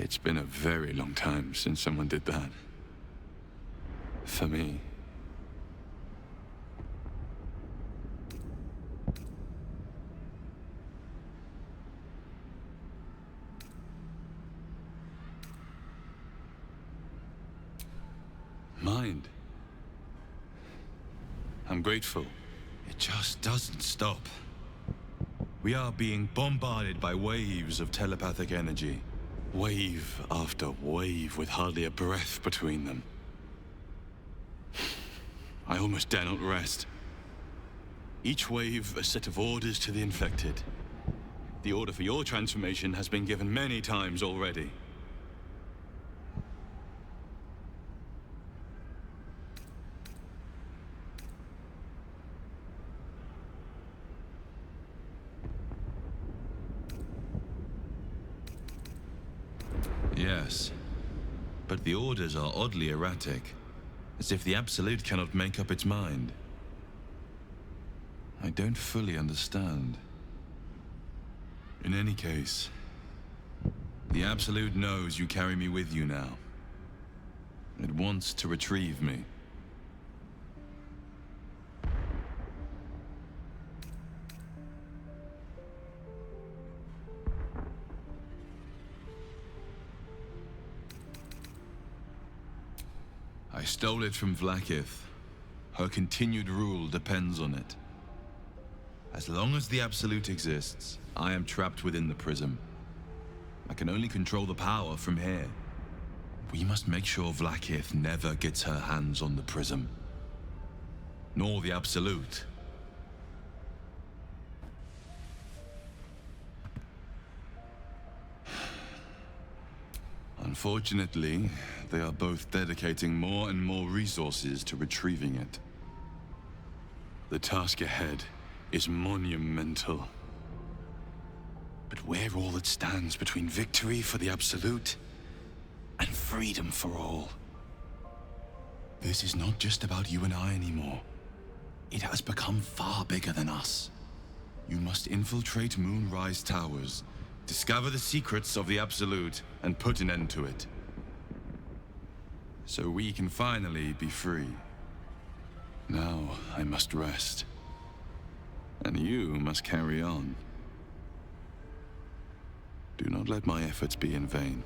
S22: It's been a very long time since someone did that. For me. Mind. I'm grateful. It just doesn't stop. We are being bombarded by waves of telepathic energy. Wave after wave with hardly a breath between them. I almost dare not rest. Each wave a set of orders to the infected. The order for your transformation has been given many times already. Yes, but the orders are oddly erratic, as if the Absolute cannot make up its mind. I don't fully understand. In any case, the Absolute knows you carry me with you now. It wants to retrieve me. I stole it from Vlaakith. Her continued rule depends on it. As long as the Absolute exists, I am trapped within the prism. I can only control the power from here. We must make sure Vlaakith never gets her hands on the prism. Nor the Absolute. Unfortunately, they are both dedicating more and more resources to retrieving it. The task ahead is monumental. But we're all that stands between victory for the Absolute and freedom for all. This is not just about you and I anymore. It has become far bigger than us. You must infiltrate Moonrise Towers, discover the secrets of the Absolute, and put an end to it. So we can finally be free. Now I must rest. And you must carry on. Do not let my efforts be in vain.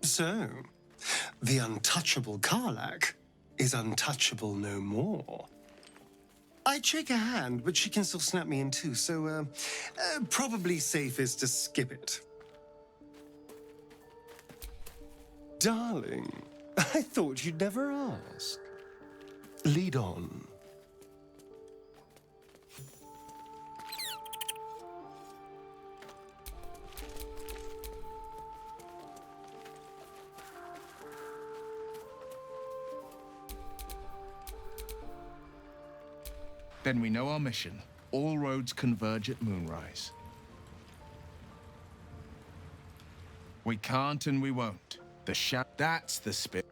S10: So, the untouchable Karlach is untouchable no more. I'd shake her hand, but she can still snap me in two, so probably safest to skip it. Darling, I thought you'd never ask. Lead on.
S6: Then we know our mission. All roads converge at Moonrise. We can't and we won't. That's the spirit.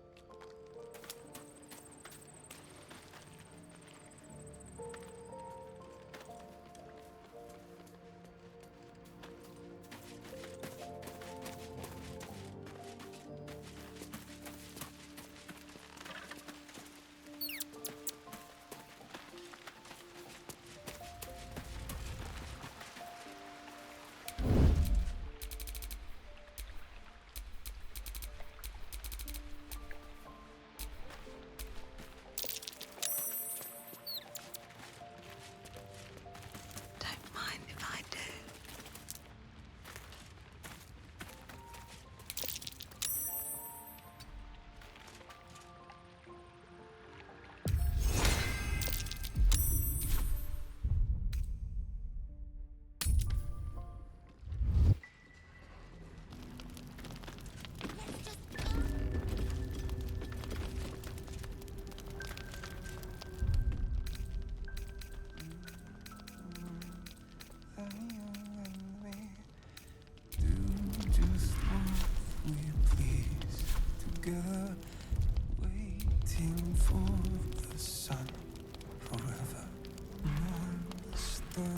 S16: the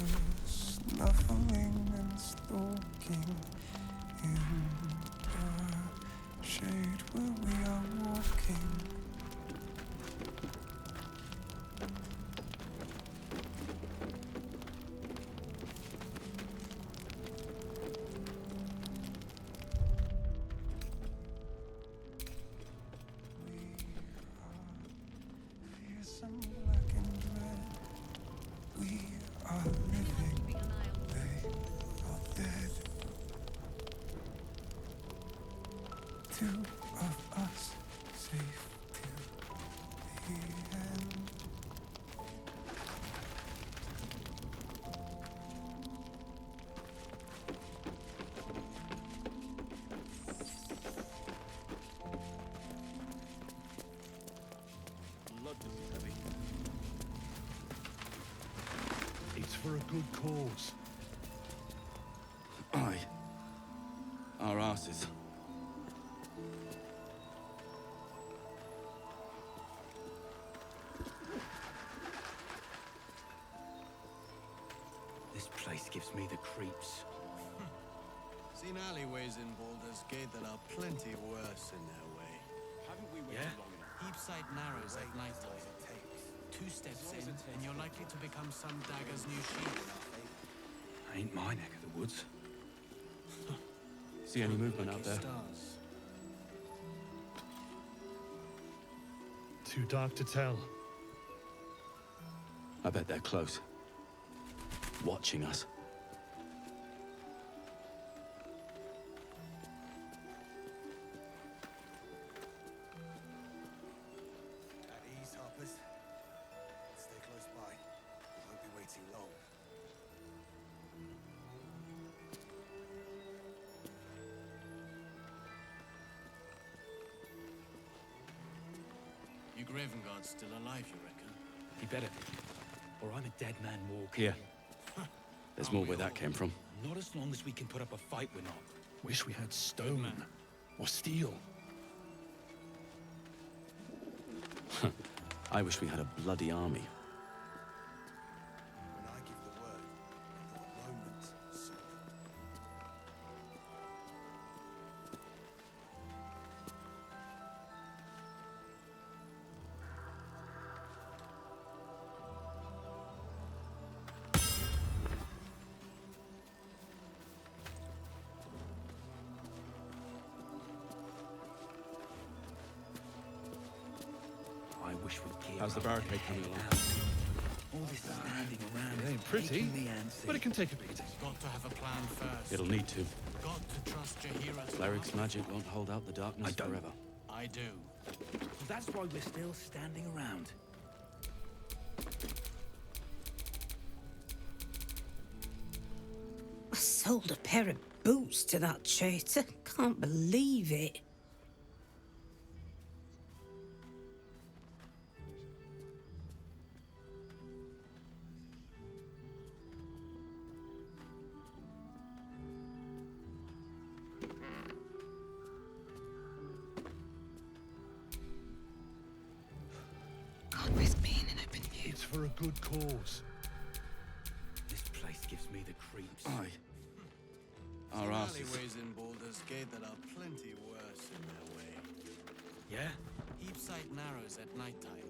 S16: snuffling and stalking in the shade where we are walking. Fearsome, black and red. We are living. They are dead. Two of us safe till the end.
S8: Blood this is heavy.
S12: It's for a good cause.
S7: Aye. Our asses.
S8: This place gives me the creeps.
S23: Seen alleyways in Baldur's Gate that are plenty worse in their way.
S8: Haven't we waited long enough?
S24: Heapside narrows at night time. 2 steps in, and you're likely to become some dagger's new sheath.
S8: Ain't my neck of the woods. See any movement out there?
S23: Stars.
S12: Too dark to tell.
S8: I bet they're close. Watching us.
S15: At ease, Harpers. Stay close by. We won't be waiting long.
S24: You Graven Guard's still alive, you reckon?
S8: He better be. Or I'm a dead man walking.
S7: Here. There's more where that came from.
S8: Not as long as we can put up a fight, we're not.
S12: Wish we had stone or steel.
S7: I wish we had a bloody army.
S15: When I give the word, your moment soon.
S8: I wish we'd gear
S7: How's the
S8: up
S7: barricade
S8: and
S7: coming
S8: head
S7: along?
S8: out. All this standing around
S12: It ain't
S8: is
S12: pretty,
S8: making me antsy.
S12: but it can take a beating.
S24: Got to have a plan first.
S7: It'll need to.
S24: Got to trust your heroes.
S7: Cleric's magic won't hold out the darkness forever.
S24: I do.
S8: That's why we're still standing around.
S25: I sold a pair of boots to that traitor. Can't believe it. Can't risk being in open view.
S12: It's for a good cause.
S8: This place gives me the creeps.
S7: Aye. Our
S23: Seen
S7: asses.
S23: alleyways in Baldur's Gate that are plenty worse in their way.
S8: Yeah?
S24: Heapside narrows at night time.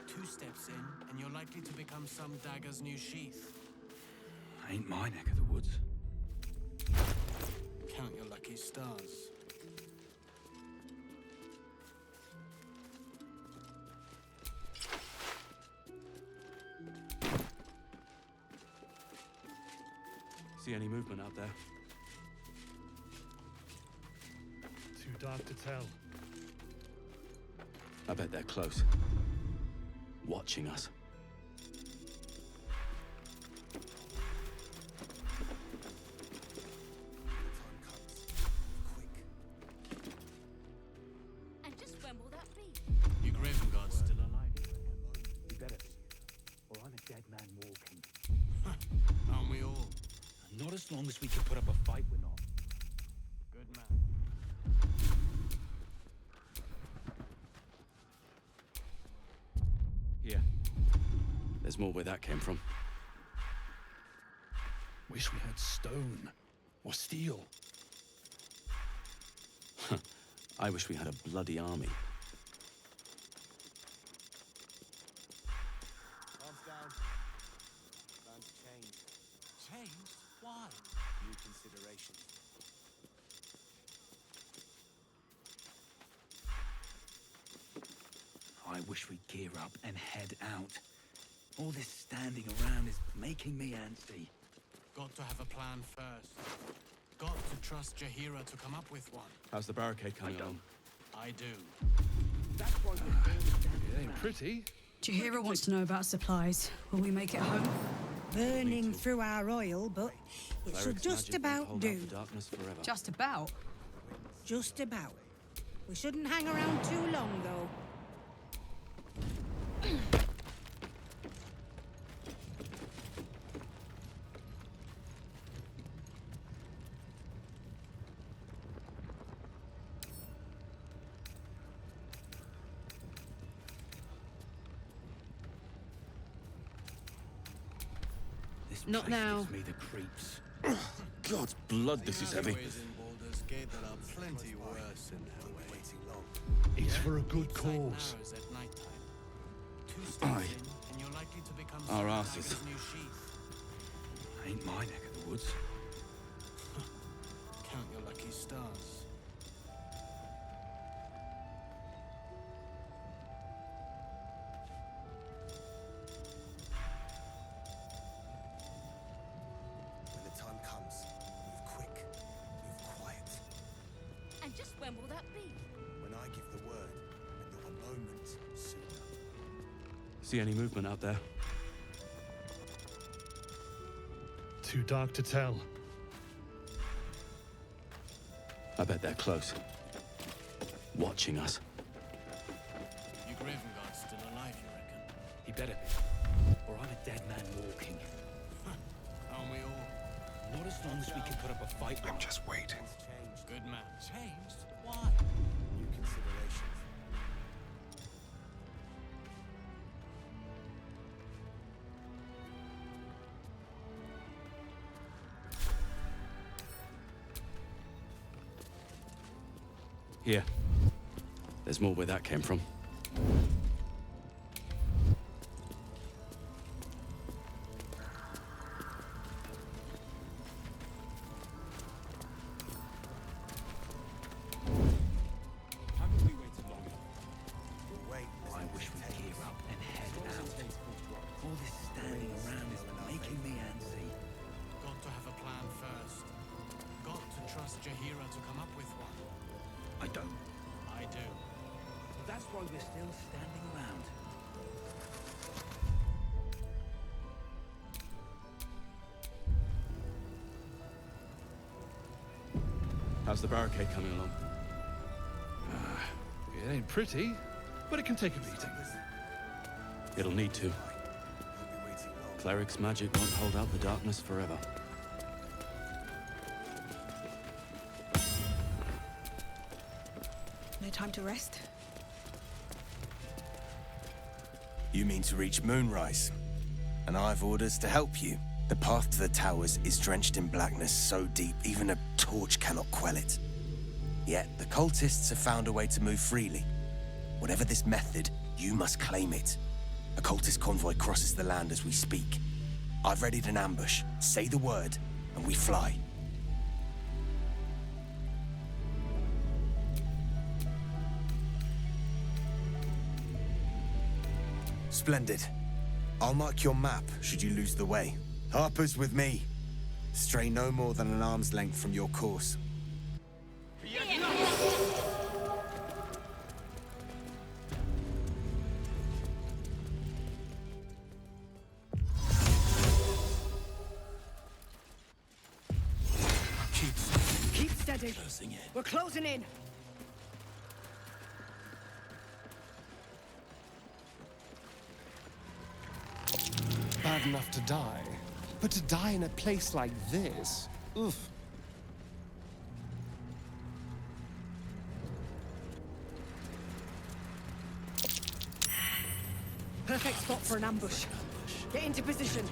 S24: 2 steps in, and you're likely to become some dagger's new sheath.
S8: Ain't my neck of the woods.
S24: Count your lucky stars.
S7: See any movement out there?
S12: Too dark to tell.
S7: I bet they're close. Watching us.
S17: And just when will that be?
S24: You Graven Guard's still alive, you reckon?
S8: You better be. Or I'm a dead man walking.
S24: Aren't we all?
S8: Not as long as we can put up a fight, we're not.
S24: Good man.
S7: Here. There's more where that came from.
S12: Wish we had stone or steel.
S7: I wish we had a bloody army.
S15: Calms down. Plans changed.
S24: Changed? Why?
S15: New considerations.
S8: I wish we'd gear up and head out. All this standing around is making me antsy.
S24: Got to have a plan first. Got to trust Jahira to come up with one.
S7: How's the barricade coming along?
S24: I do.
S12: It ain't pretty.
S1: Jahira wants to know about supplies. Will we make it home? Burning through our oil, but it should just about do.
S11: Just about?
S1: Just about. We shouldn't hang around too long, though.
S11: Not now.
S8: Gives me the creeps.
S7: God's blood, this is heavy.
S23: Alleyways in Baldur's Gate that are plenty worse in their way.
S15: Waiting long.
S12: It's for a good cause.
S24: Narrows at nighttime. 2 steps
S7: Aye.
S24: in, and you're likely to become
S7: Our
S24: some
S7: asses.
S24: dagger's new sheath.
S8: Ain't my neck of the woods.
S24: Count your lucky stars.
S15: When the time comes, move quick, move quiet.
S17: And just when will that be?
S15: When I give the word, and you're a moment sooner.
S7: See any movement out there?
S12: Too dark to tell.
S7: I bet they're close. Watching us.
S24: Your Graven Guard's still alive, you reckon?
S8: He better be. Or I'm a dead man walking.
S24: Aren't we all?
S8: Not as long as we can put up a fight.
S9: I'm just waiting.
S15: Changed.
S24: Good man. Changed? Why?
S15: New considerations.
S7: Here. There's more where that came from.
S8: Haven't we waited long enough?
S15: We'll wait.
S8: I wish we'd gear up and head out. All this standing around is making me antsy.
S24: Got to have a plan first. Got to trust Jahira to come up with one.
S8: I don't.
S24: I do.
S8: That's why we're still standing around.
S7: How's the barricade coming along?
S12: It ain't pretty, but it can take a beating.
S7: It'll need to. Cleric's magic won't hold out the darkness forever.
S1: No time to rest?
S15: You mean to reach Moonrise? And I've orders to help you. The path to the towers is drenched in blackness so deep even a torch cannot quell it. Yet the cultists have found a way to move freely. Whatever this method, you must claim it. A cultist convoy crosses the land as we speak. I've readied an ambush. Say the word, and we fly. Splendid. I'll mark your map should you lose the way. Harper's with me. Stray no more than an arm's length from your course.
S1: Keep steady. We're closing in.
S10: Bad enough to die, but to die in a place like this, oof.
S1: Perfect spot for an ambush. Get into position.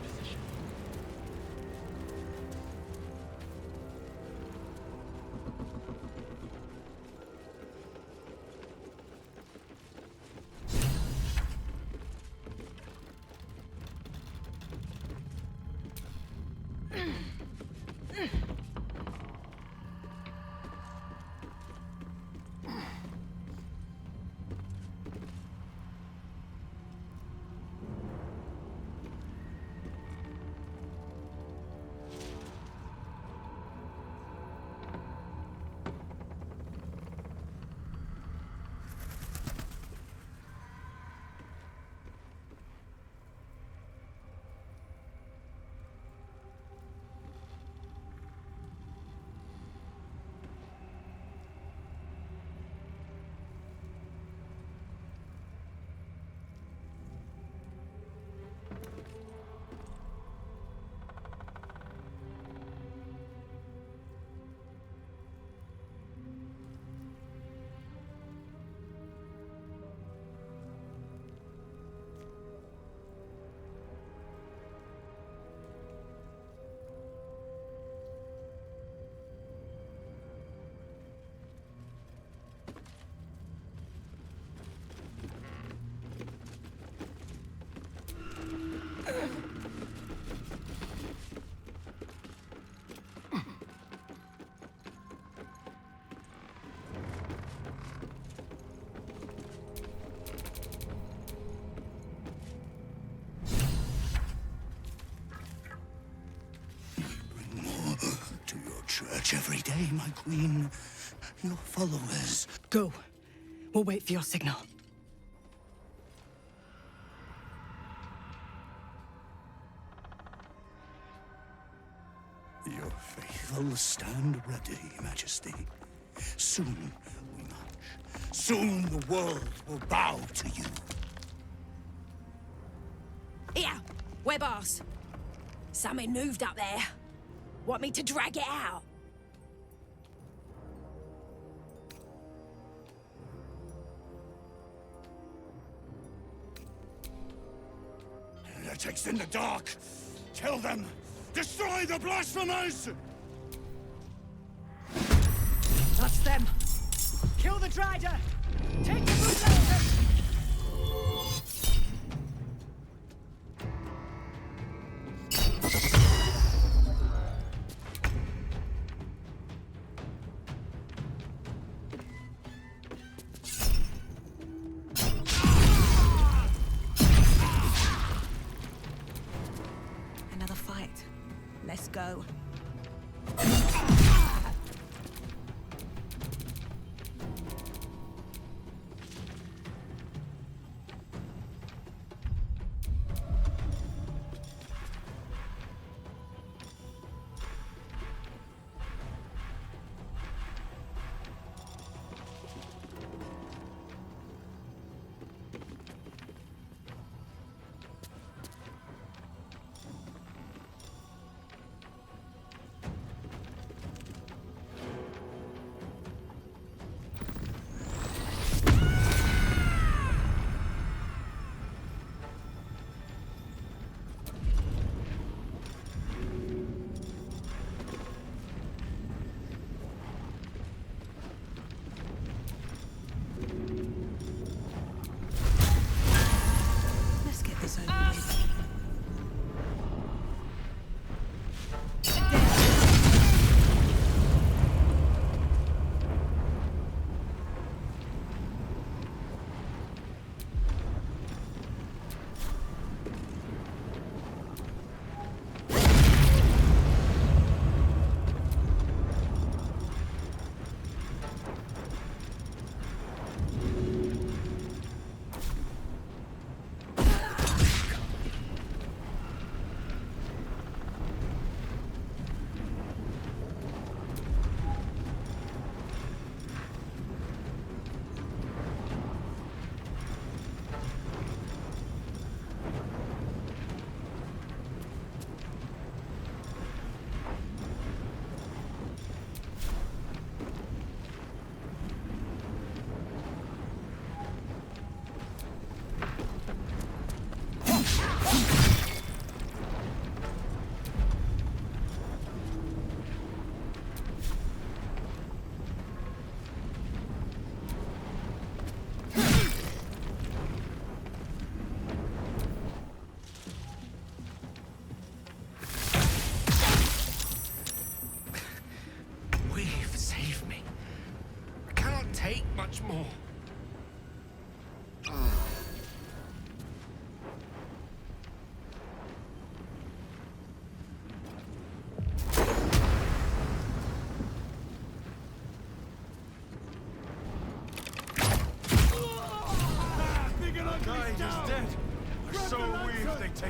S3: Church every day, my queen. Your followers.
S21: Go. We'll wait for your signal.
S3: Your faithful stand ready, Majesty. Soon we march. Soon the world will bow to you.
S4: Here, we're boss. Something moved up there. Want me to drag it out?
S3: Heretics in the dark! Kill them! Destroy the blasphemers!
S4: That's them. Kill the Drider! Take the bootlegger!
S1: Another fight. Let's go.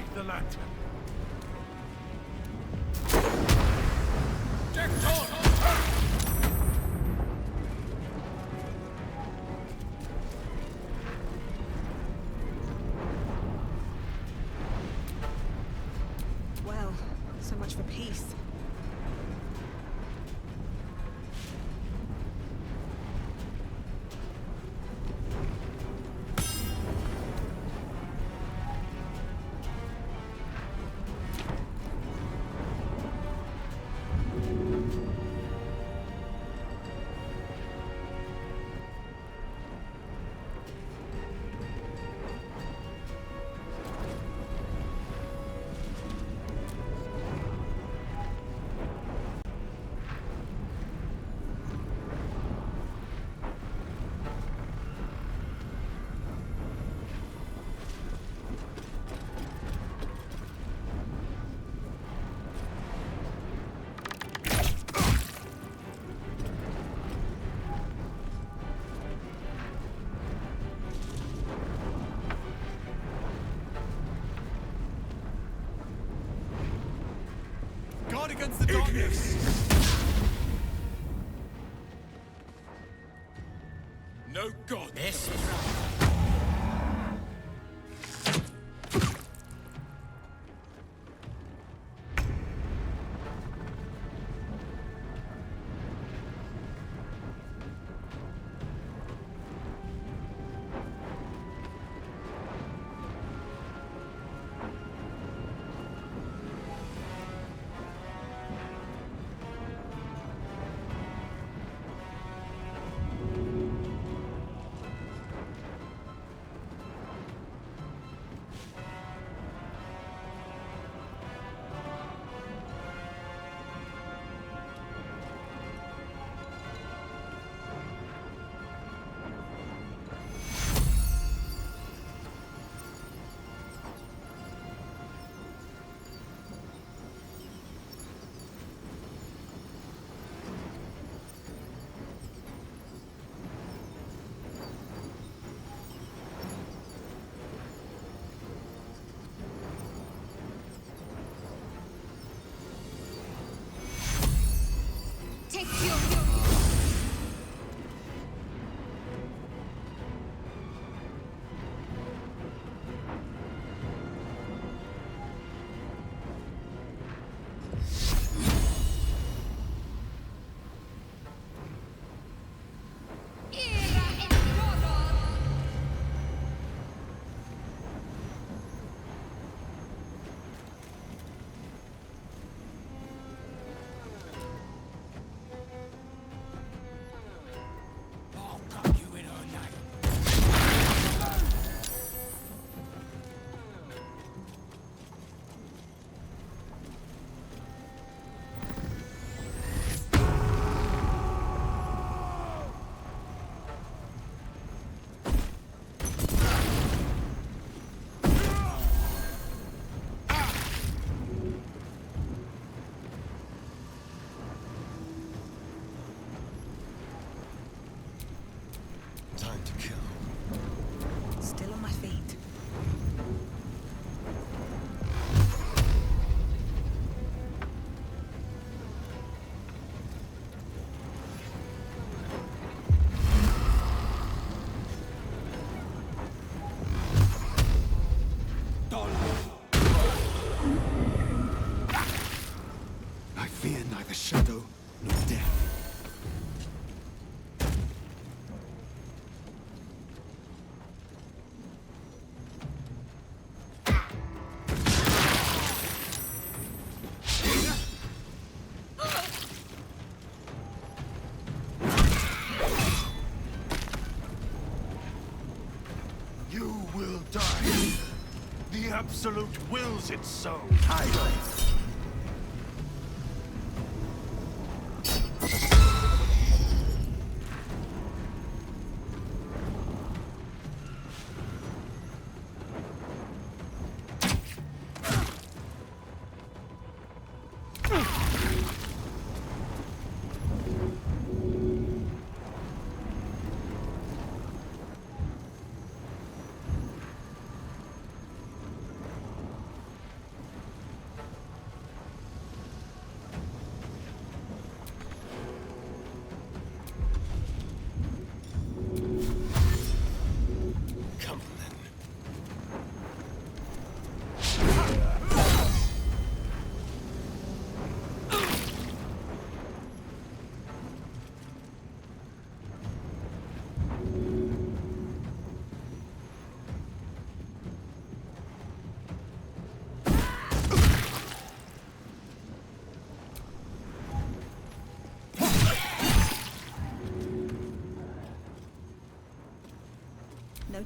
S2: Take the lantern.
S5: Well, so much for peace.
S2: Guard against the darkness! No god! This is
S17: Take your
S3: Time to kill.
S5: still on my feet.
S3: I fear neither shadow nor death. You will die. The Absolute wills it so.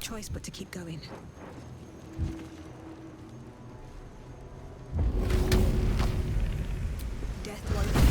S5: choice but to keep going. Death won't.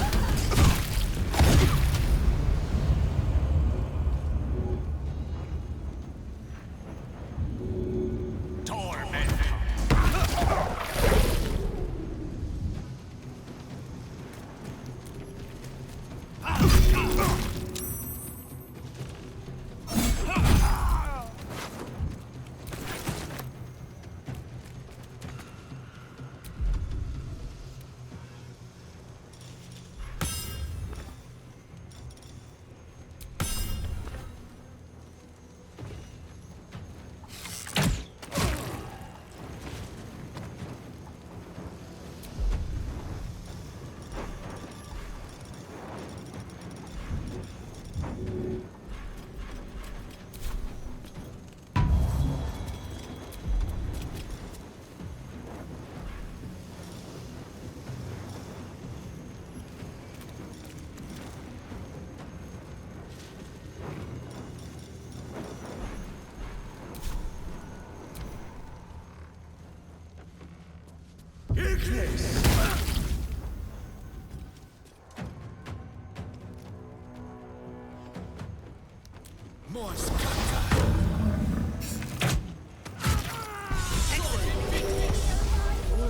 S2: More
S5: All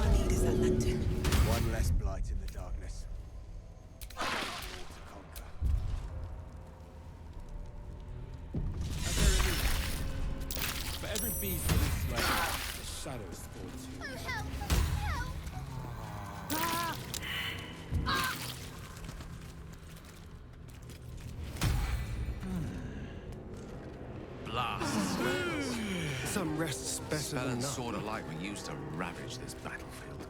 S5: I need is that lantern.
S15: One less blight in the darkness. More to conquer.
S23: For every beast that is slain, the shadows fall too.
S17: Help!
S2: blast.
S10: Some rest's better
S2: Smell
S10: than
S2: and
S10: nothing.
S2: sort of like we used to ravage this battlefield.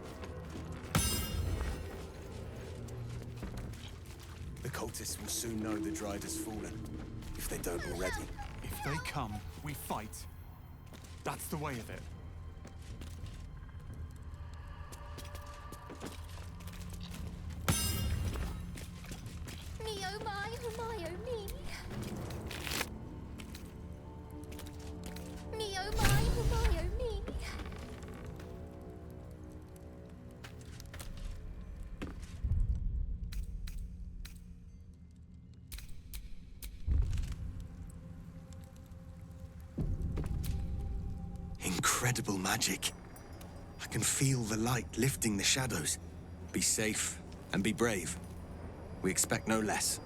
S15: The cultists will soon know the Dryad has fallen, if they don't already.
S13: If they come, we fight. That's the way of it.
S17: Me oh my oh me. Me oh my oh me.
S15: Incredible magic. I can feel the light lifting the shadows. Be safe and be brave. We expect no less.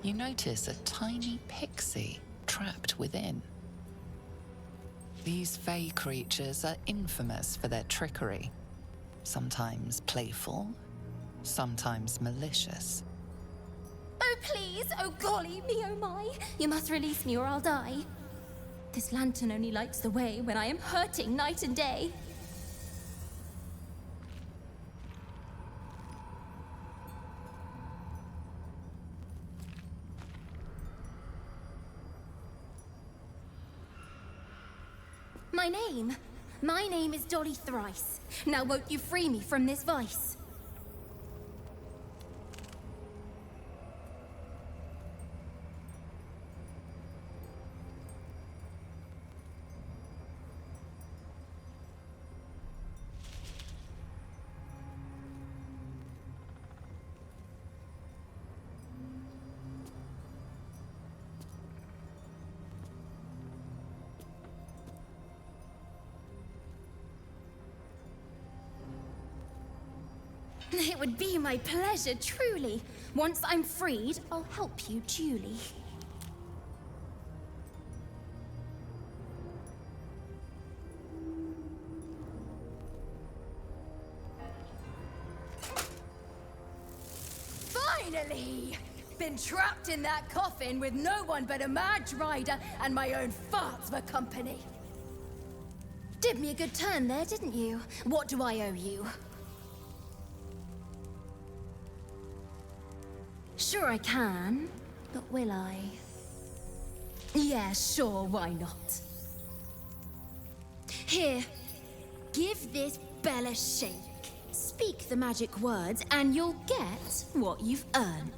S11: You notice a tiny pixie trapped within. These fey creatures are infamous for their trickery. Sometimes playful, sometimes malicious.
S17: Oh please, oh golly, me oh my. You must release me or I'll die. This lantern only lights the way when I am hurting night and day. My name is Dolly Thrice. Now won't you free me from this vice? It would be my pleasure, truly. Once I'm freed, I'll help you duly.
S4: Finally! Been trapped in that coffin with no one but a mad rider and my own farts for company.
S17: Did me a good turn there, didn't you? What do I owe you? Sure I can, but will I? Yeah, sure, why not? Here, give this bell a shake. Speak the magic words and you'll get what you've earned.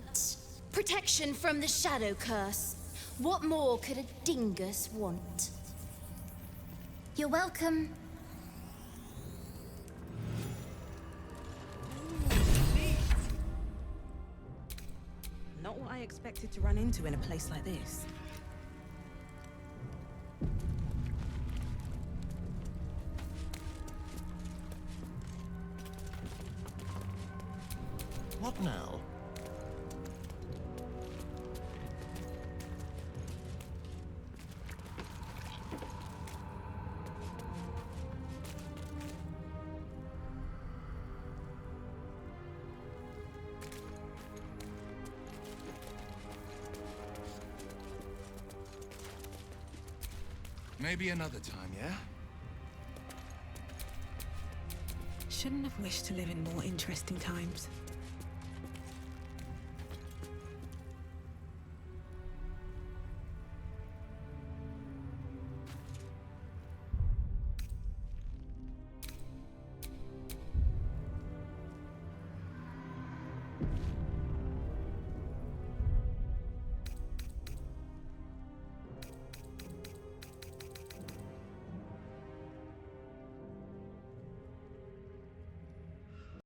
S17: Protection from the shadow curse. What more could a dingus want? You're welcome.
S5: Not what I expected to run into in a place like this.
S14: What now?
S6: Maybe another time, yeah?
S5: Shouldn't have wished to live in more interesting times.